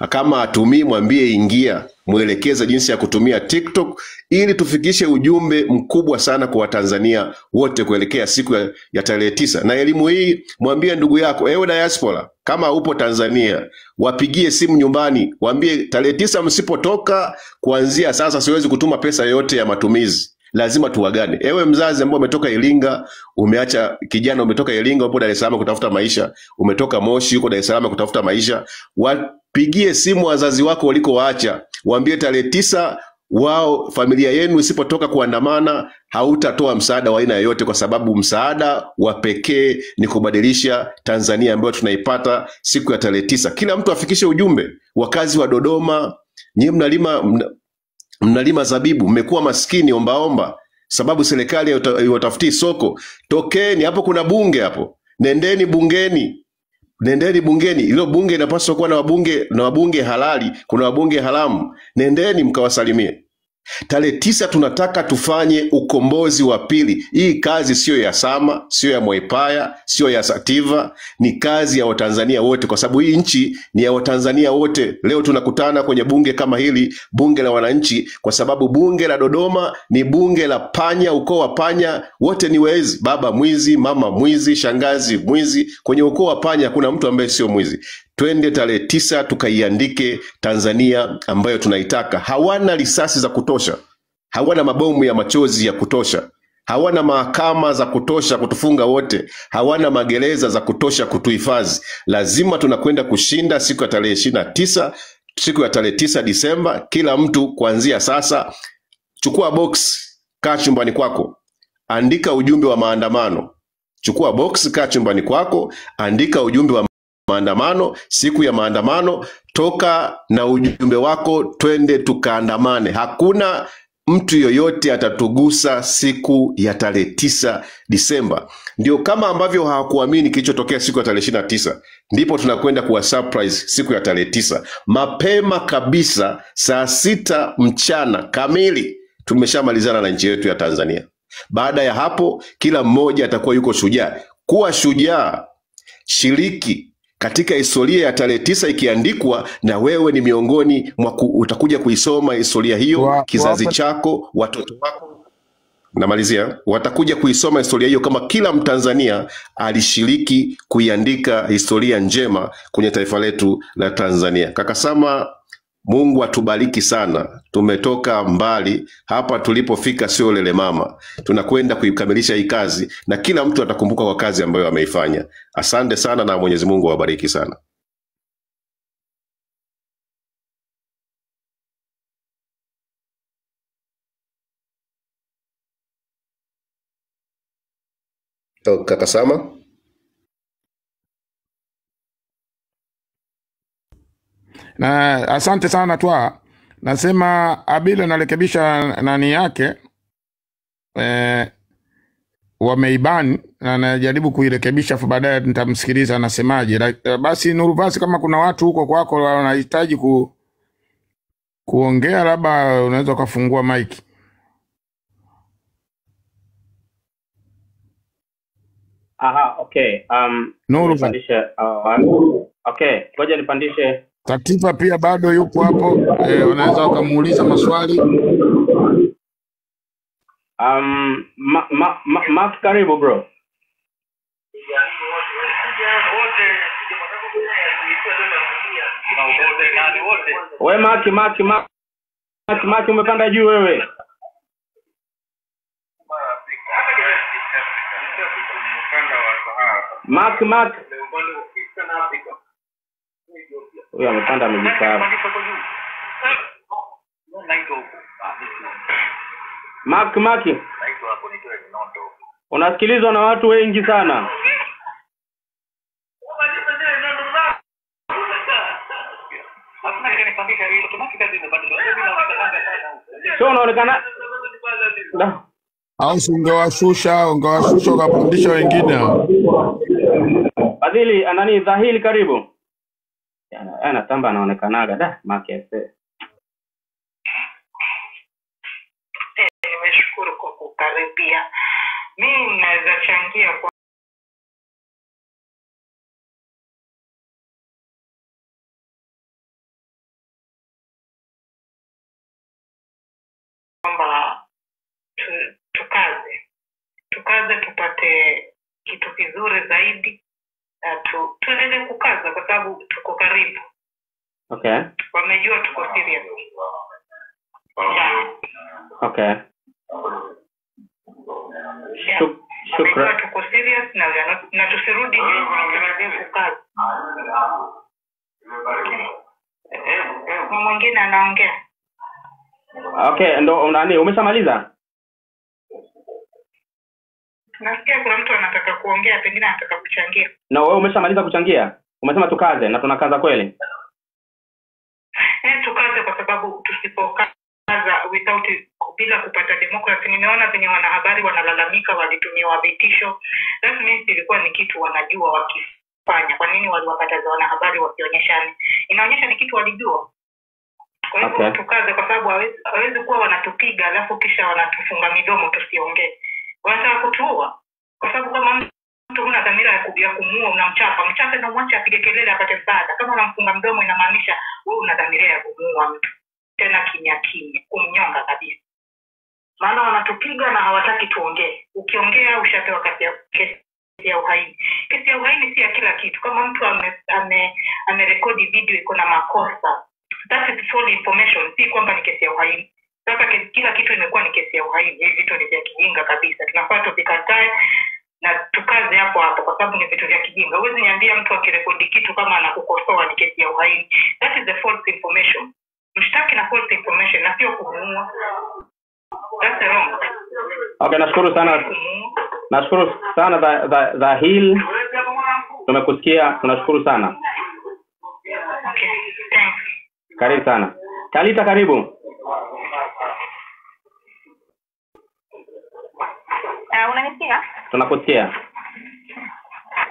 Kama atumii mwambie ingia, muelekeze jinsi ya kutumia TikTok ili tufikishe ujumbe mkubwa sana kwa Watanzania wote kuelekea siku ya tarehe 9. Na elimu hii mwambie ndugu yako, ewe diaspora, kama upo Tanzania, wapigie simu nyumbani, waambie tarehe 9 msipotoka, kuanzia sasa siwezi kutuma pesa yoyote ya matumizi. Lazima tuwagane. Ewe mzazi ambao umetoka Iringa, umeacha kijana umetoka Iringa upo Dar es Salaam kutafuta maisha, umetoka Moshi uko Dar es Salaam kutafuta maisha, wapigie simu wazazi wako waliko waacha, waambie tarehe 9 wao familia yenu isipotoka kuandamana hautatoa msaada wa aina yoyote, kwa sababu msaada wa pekee ni kubadilisha Tanzania ambayo tunaipata siku ya tarehe 9. Kila mtu afikishe ujumbe. Wakazi wa Dodoma, nyinyi mnalima zabibu, mmekuwa maskini ombaomba sababu serikali iwatafutie soko. Tokeni hapo, kuna bunge hapo, nendeni bungeni. Hilo bunge linapaswa kuwa na wabunge halali, kuna wabunge haramu. Nendeni mkawasalimie. Tarehe 9 tunataka tufanye ukombozi wa pili. Hii kazi sio ya Sama, sio ya Mwaipaya, sio ya Sativa, ni kazi ya Watanzania wote, kwa sababu hii nchi ni ya Watanzania wote. Leo tunakutana kwenye bunge kama hili, bunge la wananchi, kwa sababu bunge la Dodoma ni bunge la panya, ukoo wa panya wote ni wezi. Baba mwizi, mama mwizi, shangazi mwizi. Kwenye ukoo wa panya kuna mtu ambaye sio mwizi. Twende tarehe 9 tukaiandike Tanzania ambayo tunaitaka. Hawana risasi za kutosha, hawana mabomu ya machozi ya kutosha, hawana mahakama za kutosha kutufunga wote, hawana magereza za kutosha kutuhifadhi. Lazima tunakwenda kushinda siku ya tarehe 29, siku ya tarehe 9 Disemba. Kila mtu kuanzia sasa chukua box, kaa chumbani kwako, andika ujumbe wa maandamano. Chukua box, kaa chumbani kwako, andika ujumbe wa maandamano. Siku ya maandamano toka na ujumbe wako, twende tukaandamane. Hakuna mtu yoyote atatugusa siku ya tarehe 9 Disemba. Ndio kama ambavyo hawakuamini kilichotokea siku ya tarehe 29, ndipo tunakwenda kuwa surprise siku ya tarehe 9 mapema kabisa, saa 6 mchana kamili tumeshamalizana na nchi yetu ya Tanzania. Baada ya hapo kila mmoja atakuwa yuko shujaa. Kuwa shujaa, shiriki katika historia ya tarehe 9 ikiandikwa, na wewe ni miongoni mwa utakuja kuisoma historia hiyo. Kizazi chako, watoto wako, namalizia, watakuja kuisoma historia hiyo kama kila Mtanzania alishiriki kuiandika historia njema kwenye taifa letu la Tanzania. Kaka Sama, Mungu atubariki sana. Tumetoka mbali, hapa tulipofika sio lele mama. Tunakwenda kuikamilisha hii kazi na kila mtu atakumbuka kwa kazi ambayo ameifanya. Asante sana na Mwenyezi Mungu awabariki sana. Kaka Sama? Na asante sana Twa. Nasema Abile narekebisha nani yake wameibani na najaribu kuirekebisha, baadaye nitamsikiliza anasemaje. Basi Nuruvasi, kama kuna watu huko kwako wanahitaji kuongea, labda unaweza kufungua mic. Aha, okay. Nuruvasi. Okay, ngoja nipandishe Tatifa pia bado yupo hapo, wanaweza wakamuuliza maswali. Mark, karibu bro. We Mark umepanda juu wewe. Mark huyo amepanda amejikaa. Mark unasikilizwa na watu wengi sana. Sio unaonekana au ungewashusha ukapandisha wengine. Fadhili nani Dhahili karibu. Ana tamba anaonekanaga da Mark ese. Nimeshukuru kwa kukaribia. Mimi naweza changia kwa kwamba tukaze tupate kitu kizuri zaidi, tuendelee kukaza kwa sababu tuko karibu. Okay. Wamejua tuko serious. Okay. Shukran. Tuko serious na tusirudi nyuma, tuendelee kukaza. Mwingine anaongea. Okay, ndo nani umeshamaliza? Nasikia kuna mtu anataka kuongea, pengine anataka kuchangia. Na wewe umeshamaliza kuchangia? Umesema tukaze na tunakaza kweli? Tukaze kwa sababu tusipokaza bila kupata demokrasi. Nimeona venye wanahabari wanalalamika walitumiwa vitisho. That means ilikuwa ni kitu wanajua wakifanya. Kwa nini waliwakataza wanahabari wakionyeshana? Inaonyesha ni kitu walijua. Kwa hivyo tukaze kwa sababu hawezi kuwa wanatupiga alafu kisha wanatufunga midomo tusiongee. Wanataka kutuua. Kwa sababu kama mtu huna dhamira ya kumuua, unamchapa na umwache apige kelele apate msaada. Kama unamfunga mdomo inamaanisha wewe una dhamira ya kumuua mtu. Tena kimya, kumnyonga kabisa. Maana wanatupiga na hawataki tuongee. Ukiongea ushapewa kesi ya uhaini. Kesi ya uhaini si ya kila kitu. Kama mtu amerekodi video iko na makosa, that is full information, si kwamba ni kesi ya uhaini. Sasa kila kitu imekuwa ni kesi ya uhaini. Hivi vitu ni vya kijinga kabisa. Tunafaa tuvikatae na tukaze hapo kwa sababu ni vitu vya kijinga. Huwezi niambia mtu akirekodi kitu kama anakukosoa ni kesi ya uhaini. That is the false information. Mshtaki na false information na sio kumuua. That's wrong. Okay, nashukuru sana Dhahil. Tumekusikia, tunashukuru sana. Okay, thanks. Karibu sana. Talita karibu. Unanisikia? Tunakusikia.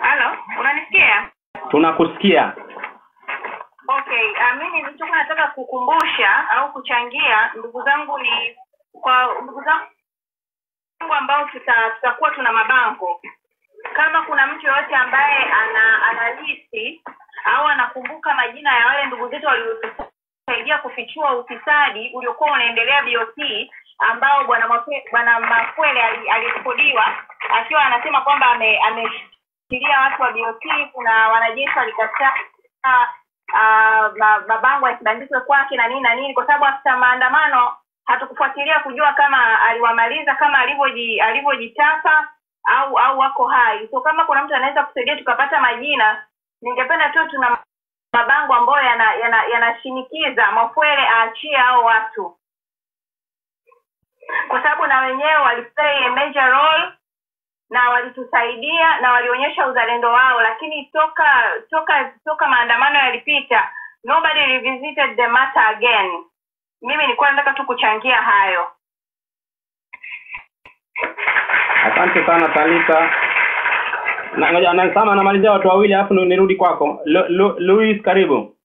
Halo, unanisikia? Tunakusikia. Okay, mimi nilichokuwa nataka kukumbusha au kuchangia ndugu zangu ni kwa ndugu zangu ambao tutakuwa tuna mabango. Kama kuna mtu yote ambaye ana listi au anakumbuka majina ya wale ndugu zetu waliosaidia kufichua ufisadi uliokuwa unaendelea BOT, ambao bwana Mafwele alirekodiwa akiwa anasema kwamba ameshikilia watu wa BOT, kuna wanajeshi walikataa mabango yasibandikwe kwake na nini, kwa sababu hata maandamano hatukufuatilia kujua kama aliwamaliza kama alivyojitapa au wako hai. So kama kuna mtu anaweza kusaidia tukapata majina, ningependa tu tuna mabango ambayo yanashinikiza Mafwele aachie hao watu, kwa sababu na wenyewe waliplay a major role na walitusaidia na walionyesha uzalendo wao, lakini toka maandamano yalipita nobody revisited the matter again. Mimi nilikuwa nataka tu kuchangia hayo. Asante sana Talita. Na ngoja anasema namalizia watu wawili alafu nirudi kwako. Luis karibu.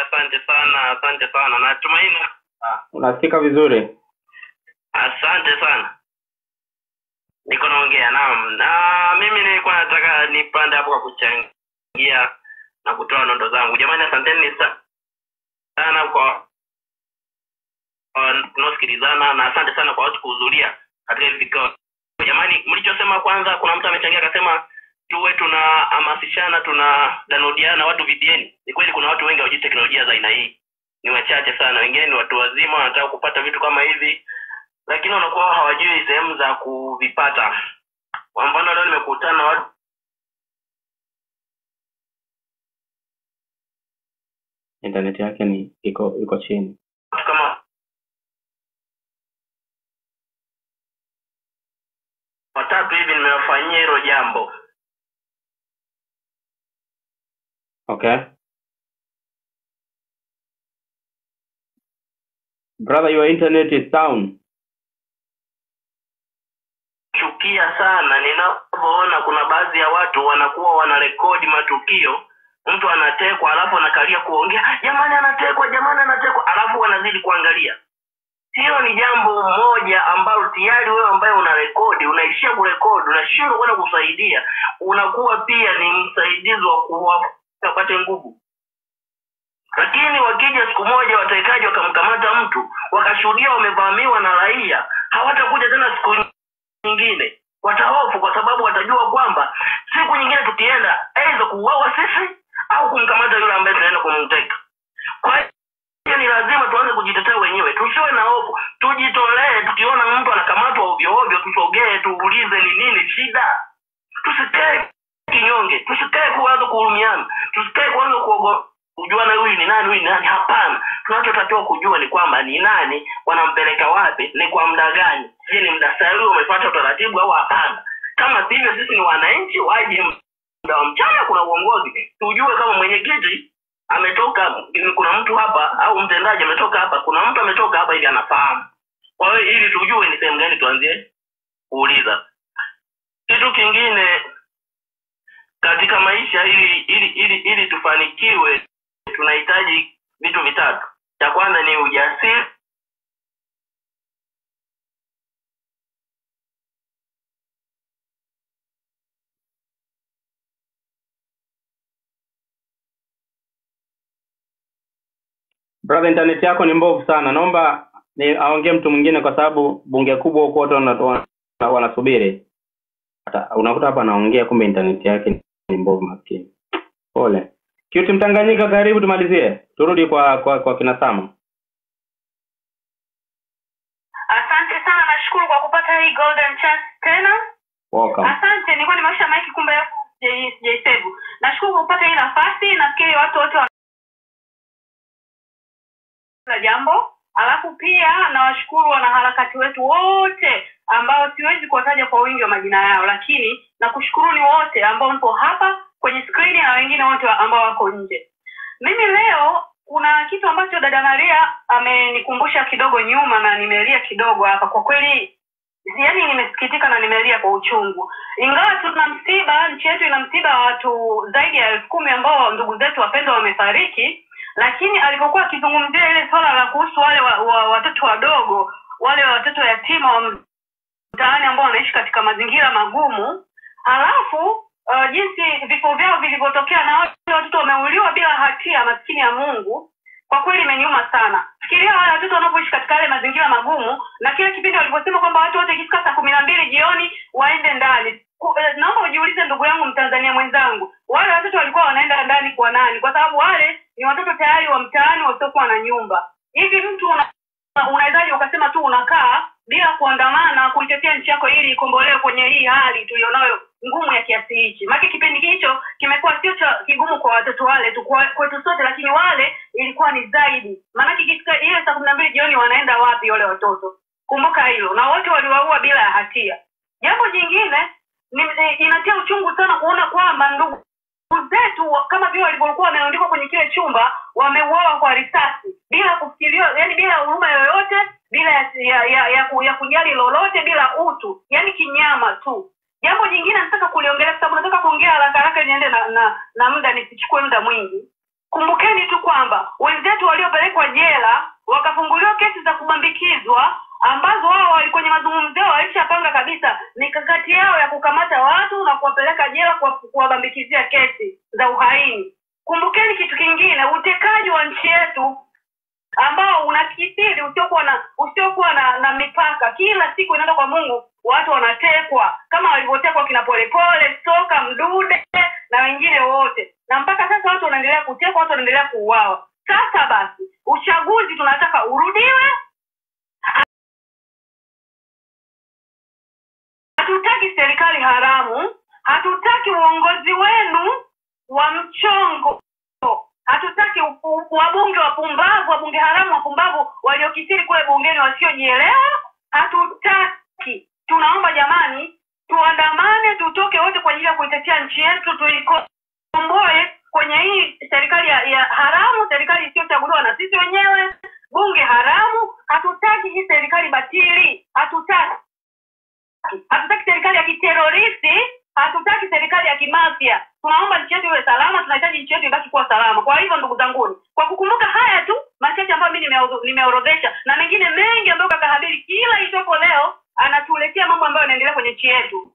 Asante sana. Natumaini unasikika vizuri. Asante sana. Niko naongea, naam. Mimi nilikuwa nataka nipande hapo kwa kuchangia na kutoa nondo zangu. Jamani, asanteni sana kwa tunasikilizana, na asante sana kwa watu kuhudhuria katika hili vikao. Jamani, mlichosema kwanza, kuna mtu amechangia akasema tuwe tunahamasishana, tunadanodeana watu VPN. Ni kweli kuna watu wengi hawajui teknolojia za aina hii. Ni wachache sana. Wengine ni watu wazima wanataka kupata vitu kama hivi, lakini wanakuwa hawajui sehemu za kuvipata. Kwa mfano leo nimekutana na watu internet yake ni iko chini. Kama watatu hivi nimewafanyia hilo jambo. Okay. Brother, your internet is down. Chukia sana ninapoona kuna baadhi ya watu wanakuwa wanarekodi matukio, mtu anatekwa alafu anakalia kuongea, jamani anatekwa, alafu wanazidi kuangalia. Hilo ni jambo moja ambalo tayari wewe ambaye unarekodi, unaishia kurekodi, unashindwa kwenda kusaidia, unakuwa pia ni msaidizi wa kuwapata nguvu. Lakini wakija siku moja watekaji wakamkamata mtu, wakashuhudia wamevamiwa na raia, hawatakuja tena siku nyingine. Watahofu kwa sababu watajua kwamba siku nyingine tukienda aidha kuuawa sisi au kumkamata yule ambaye tunaenda kumteka. Kwa hiyo ni lazima tuanze kujitetea wenyewe. Tusiwe na hofu, tujitolee. Tukiona mtu anakamatwa ovyo ovyo, tusogee tuulize ni nini shida. Tusikae kinyonge, tusikae kuanza kuhurumiana, tusikae kuanza kujuana huyu ni nani. Hapana. Tunachotakiwa kujua ni kwamba ni nani, wanampeleka wapi, ni kwa muda gani. Je, ni muda sahihi umefuata utaratibu au hapana? Kama sivyo, sisi ni wananchi, waje muda wa mchana kuna uongozi. Tujue kama mwenyekiti ametoka, kuna mtu hapa au mtendaji ametoka hapa, kuna mtu ametoka hapa ili anafahamu. Kwa hiyo ili tujue ni sehemu gani tuanzie kuuliza. Kitu kingine katika maisha ili tufanikiwe, tunahitaji vitu vitatu. Cha kwanza ni ujasiri. Brother, internet yako ni mbovu sana. Naomba aongee mtu mwingine kwa sababu bunge kubwa huko wote wanasubiri. Unakuta hapa anaongea kumbe internet yake ni mbovu maskini. Pole. Kiuti Mtanganyika, karibu tumalizie. Turudi kwa kina Sama. Asante sana, nashukuru kwa kupata hii golden chance tena. Welcome. Asante, nilikuwa nimewasha mic kumbe sijaisevu. Nashukuru kwa kupata hii nafasi, nafikiri watu wote wana jambo. Alafu pia nawashukuru wanaharakati wetu wote ambao siwezi kuwataja kwa wingi wa majina yao, lakini nakushukuruni wote ambao mpo hapa kwenye screen na wengine wote ambao wako nje. Mimi leo kuna kitu ambacho dada Maria amenikumbusha kidogo nyuma na nimelia kidogo hapa. Kwa kweli yani nimesikitika na nimelia kwa uchungu. Ingawa tuna msiba, nchi yetu ina msiba wa watu zaidi ya 10,000 ambao ndugu zetu wapendwa wamefariki, lakini alipokuwa akizungumzia ile swala la kuhusu wale watoto wadogo, wale watoto yatima wa mtaani ambao wanaishi katika mazingira magumu, alafu jinsi vifo vyao vilivyotokea na wale watoto wameuliwa bila hatia, maskini ya Mungu, kwa kweli imeniuma sana. Fikiria wale watoto wanapoishi katika yale mazingira magumu, na kile kipindi waliposema kwamba watu wote ikifika saa 12 jioni waende ndani. Naomba ujiulize ndugu yangu Mtanzania mwenzangu, wale watoto walikuwa wanaenda ndani kwa nani? Kwa sababu wale ni watoto tayari wa mtaani wasiokuwa na nyumba. Hivi mtu unawezaje ukasema tu unakaa bila kuandamana kuitetea nchi yako ili ikombolewe kwenye hii hali tulionayo ngumu ya kiasi hichi? Maana kipindi hicho kimekuwa sio cha kigumu kwa watoto wale tu, kwetu sote, lakini wale ilikuwa ni zaidi. Maana kikifika ile saa 12 jioni wanaenda wapi wale watoto? Kumbuka hilo. Na wote waliwaua bila hatia. Jambo jingine inatia uchungu sana kuona kwamba ndugu zetu kama vile walivyokuwa wameandikwa kwenye kile chumba wameuawa kwa risasi bila kufikiria, yani bila huruma yoyote, bila ya kujali lolote, bila utu, yani kinyama tu. Jambo jingine nataka kuliongelea sababu nataka kuongea haraka niende na muda nisichukue muda mwingi. Kumbukeni tu kwamba wenzetu waliopelekwa jela wakafunguliwa kesi za kubambikizwa ambazo wao walikuwa kwenye mazungumzo yao walishapanga kabisa mikakati yao ya kukamata watu na kuwapeleka jela kwa kuwabambikizia kesi za uhaini. Kumbukeni kitu kingine, utekaji wa nchi yetu ambao unakithiri usiokuwa na mipaka. Kila siku inaenda kwa Mungu, watu wanatekwa kama walivyotekwa kina Polepole, Soka, Mdude na wengine wote, na mpaka sasa watu wanaendelea kutekwa, watu wanaendelea kuuawa. Sasa basi uchaguzi tunataka urudiwe. Hatutaki serikali haramu, hatutaki uongozi wenu wa mchongo, hatutaki wabunge wapumbavu, wabunge haramu wapumbavu waliokithiri kule bungeni wasiojielewa. Hatutaki. Tunaomba jamani, tuandamane, tutoke wote kwa ajili ya kuitetea nchi yetu, tuikomboe kwenye hii serikali ya haramu, serikali isiyochaguliwa na sisi wenyewe, bunge haramu. Hatutaki hii serikali batili, hatutaki serikali ya kiteroristi, hatutaki serikali ya kimafia. Tunaomba nchi yetu iwe salama, tunahitaji nchi yetu ibaki kuwa salama. Kwa hivyo ndugu zangu, kwa kukumbuka haya tu machache ambayo mimi nimeorodhesha na mengine mengi ambayo kaka Habili kila itoko leo anatuletea mambo ambayo yanaendelea kwenye nchi yetu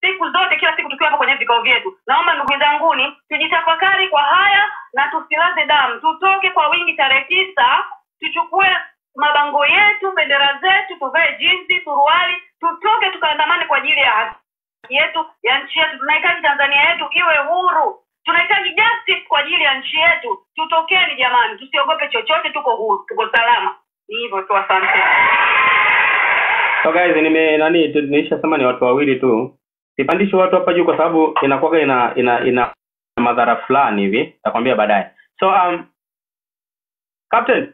siku zote, kila siku tukiwa hapo kwenye vikao vyetu, naomba ndugu zangu tujitafakari kwa haya na tusilaze damu. Tutoke kwa wingi tarehe 9, tuchukue mabango yetu, bendera zetu, tuvae jinsi, suruali, tutoke tukaandamane kwa ajili ya haki yetu, ya nchi yetu. Tunahitaji Tanzania yetu iwe huru, tunahitaji justice kwa ajili ya nchi yetu. Tutokeni jamani, tusiogope chochote, tuko huru, tuko salama. Ni hivyo tu, asante. So guys, nilishasema ni watu wawili tu. Sipandishi watu hapa juu kwa sababu inakuwa ina madhara fulani hivi. Nitakwambia baadaye. So Captain.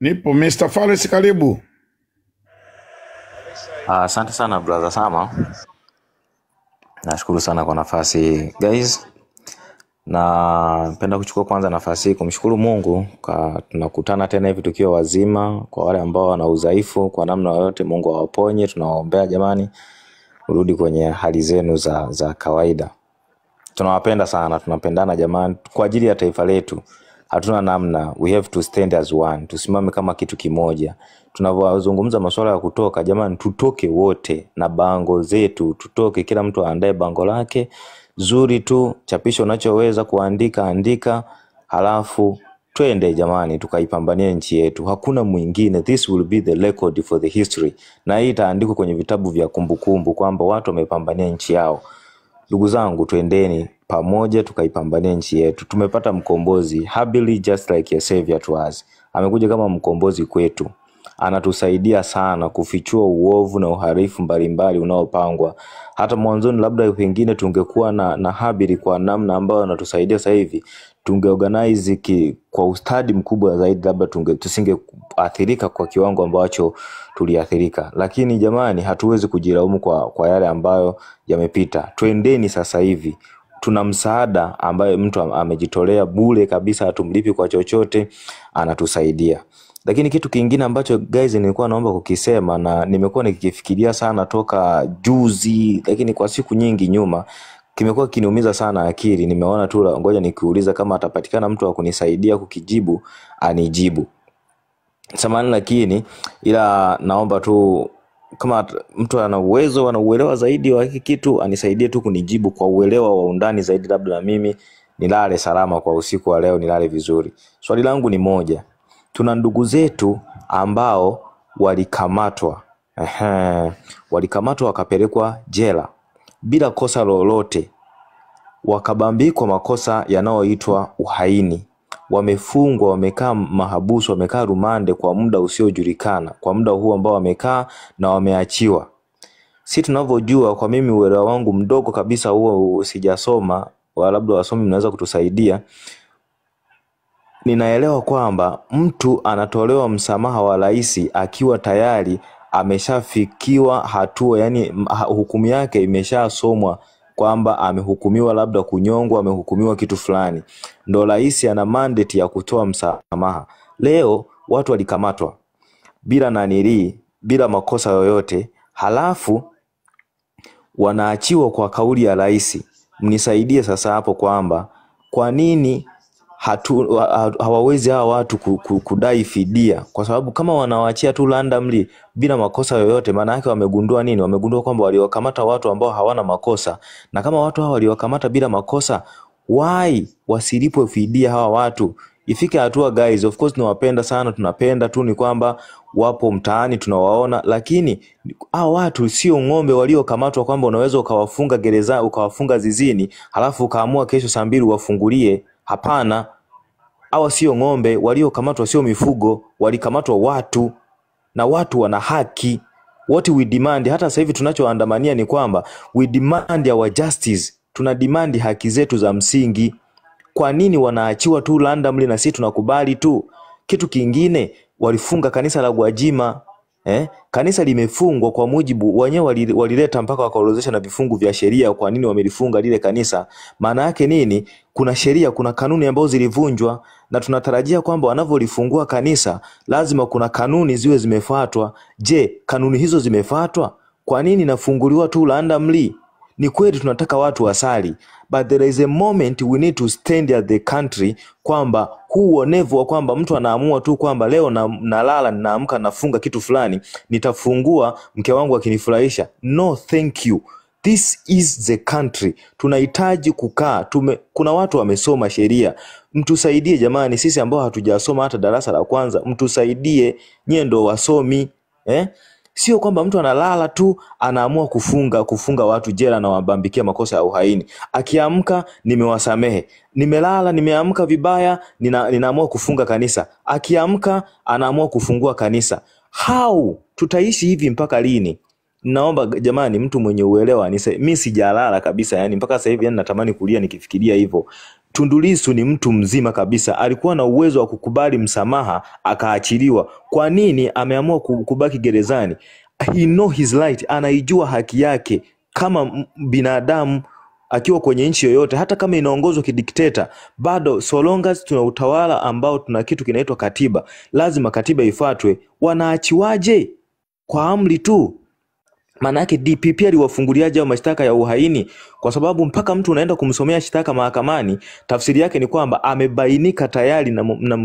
Nipo Mr. Fares, karibu. Asante sana brother Sama. Nashukuru sana kwa nafasi guys. Na napenda kuchukua kwanza nafasi kumshukuru Mungu kwa tunakutana tena hivi tukiwa wazima. Kwa wale ambao wana udhaifu kwa namna yoyote, Mungu awaponye. Tunawaombea jamani, urudi kwenye hali zenu za kawaida. Tunawapenda sana, tunapendana jamani kwa ajili ya taifa letu. Hatuna namna, we have to stand as one. Tusimame kama kitu kimoja. Tunapozungumza masuala ya kutoka jamani, tutoke wote na bango zetu. Tutoke, kila mtu aandae bango lake zuri tu, chapisho unachoweza kuandika andika, halafu twende jamani tukaipambania nchi yetu. Hakuna mwingine, this will be the record for the history, na hii itaandikwa kwenye vitabu vya kumbukumbu kwamba watu wamepambania nchi yao. Ndugu zangu, twendeni pamoja tukaipambania nchi yetu. Tumepata mkombozi, Habili just like a savior to us. Amekuja kama mkombozi kwetu. Anatusaidia sana kufichua uovu na uhalifu mbalimbali unaopangwa. Hata mwanzoni labda pengine tungekuwa na Habili kwa namna ambayo anatusaidia sasa hivi, tungeorganize kwa ustadi mkubwa zaidi, labda tusingeathirika kwa kiwango ambacho tuliathirika. Lakini jamani, hatuwezi kujilaumu kwa yale ambayo yamepita. Twendeni sasa hivi. Tuna msaada ambayo mtu amejitolea bure kabisa, hatumlipi kwa chochote, anatusaidia. Lakini kitu kingine ambacho guys nilikuwa naomba kukisema na nimekuwa nikifikiria sana toka juzi, lakini kwa siku nyingi nyuma kimekuwa kiniumiza sana akili. Nimeona tu ngoja nikiuliza kama atapatikana mtu wa kunisaidia kukijibu, anijibu. Samahani, lakini ila naomba tu kama mtu ana uwezo, ana uelewa zaidi wa hiki kitu, anisaidie tu kunijibu kwa uelewa wa undani zaidi, labda na mimi nilale salama kwa usiku wa leo, nilale vizuri. Swali langu ni moja. Tuna ndugu zetu ambao walikamatwa. Walikamatwa wakapelekwa jela bila kosa lolote. Wakabambikwa makosa yanayoitwa uhaini. Wamefungwa, wamekaa mahabusu, wamekaa rumande kwa muda usiojulikana. Kwa muda huu ambao wamekaa na wameachiwa. Si tunavyojua, kwa mimi uelewa wangu mdogo kabisa, huo sijasoma, wala labda wasomi mnaweza kutusaidia. Ninaelewa kwamba mtu anatolewa msamaha wa rais akiwa tayari ameshafikiwa hatua, yani hukumu yake imeshasomwa kwamba amehukumiwa labda kunyongwa, amehukumiwa kitu fulani. Ndo rais ana mandate ya kutoa msamaha. Leo watu walikamatwa bila bila makosa yoyote, halafu wanaachiwa kwa kauli ya rais. Mnisaidie sasa hapo kwamba kwa nini hawawezi hawa watu kudai fidia, kwa sababu kama wanawaachia tu randomly bila makosa yoyote, maana yake wamegundua nini? Wamegundua kwamba waliokamata watu ambao hawana makosa, na kama watu hawa waliokamata bila makosa, why wasilipwe fidia hawa watu? Ifike hatua guys, of course tunawapenda sana, tunapenda tu ni kwamba wapo mtaani tunawaona, lakini hao watu sio ng'ombe waliokamatwa kwamba unaweza ukawafunga gereza, ukawafunga zizini, halafu ukaamua kesho saa 2 wafungulie. Hapana. Hawa sio ng'ombe waliokamatwa, sio mifugo, walikamatwa watu, na watu wana haki. What we demand, hata sasa hivi tunachoandamania ni kwamba we demand our justice. Tuna demand haki zetu za msingi. Kwa nini wanaachiwa tu randomly na sisi tunakubali tu? Kitu kingine, walifunga kanisa la Gwajima. Kanisa limefungwa kwa mujibu wenyewe, walileta mpaka wakaorodhesha na vifungu vya sheria kwa nini wamelifunga lile kanisa. Maana yake nini? Kuna sheria, kuna kanuni ambazo zilivunjwa, na tunatarajia kwamba wanavyolifungua kanisa lazima kuna kanuni ziwe zimefuatwa. Je, kanuni hizo zimefuatwa? Kwa nini nafunguliwa tu randomly? Ni kweli tunataka watu wasali, but there is a moment we need to stand at the country kwamba huu uonevu wa kwamba mtu anaamua tu kwamba leo nalala ninaamka nafunga kitu fulani, nitafungua mke wangu akinifurahisha. No, thank you. This is the country. Tunahitaji kukaa. Kuna watu wamesoma sheria. Mtusaidie jamani, sisi ambao hatujasoma hata darasa la kwanza, mtusaidie, nyie ndo wasomi. Sio kwamba mtu analala tu anaamua kufunga watu jela na wabambikia makosa ya uhaini. Akiamka nimewasamehe. Nimelala nimeamka vibaya, ninaamua kufunga kanisa. Akiamka anaamua kufungua kanisa. How? Tutaishi hivi mpaka lini? Naomba jamani, mtu mwenye uelewa mimi sijalala kabisa, yani mpaka sasa hivi yani natamani kulia nikifikiria hivyo. Tundu Lissu ni mtu mzima kabisa, alikuwa na uwezo wa kukubali msamaha akaachiliwa. Kwa nini ameamua kubaki gerezani? He know his right, anaijua haki yake kama binadamu akiwa kwenye nchi yoyote, hata kama inaongozwa kidikteta, bado so long as tuna utawala ambao tuna kitu kinaitwa katiba, lazima katiba ifuatwe. Wanaachiwaje kwa amri tu? Maana yake DPP aliwafunguliaje mashtaka ya uhaini? Kwa sababu mpaka mtu unaenda kumsomea shtaka mahakamani, tafsiri yake ni kwamba amebainika tayari na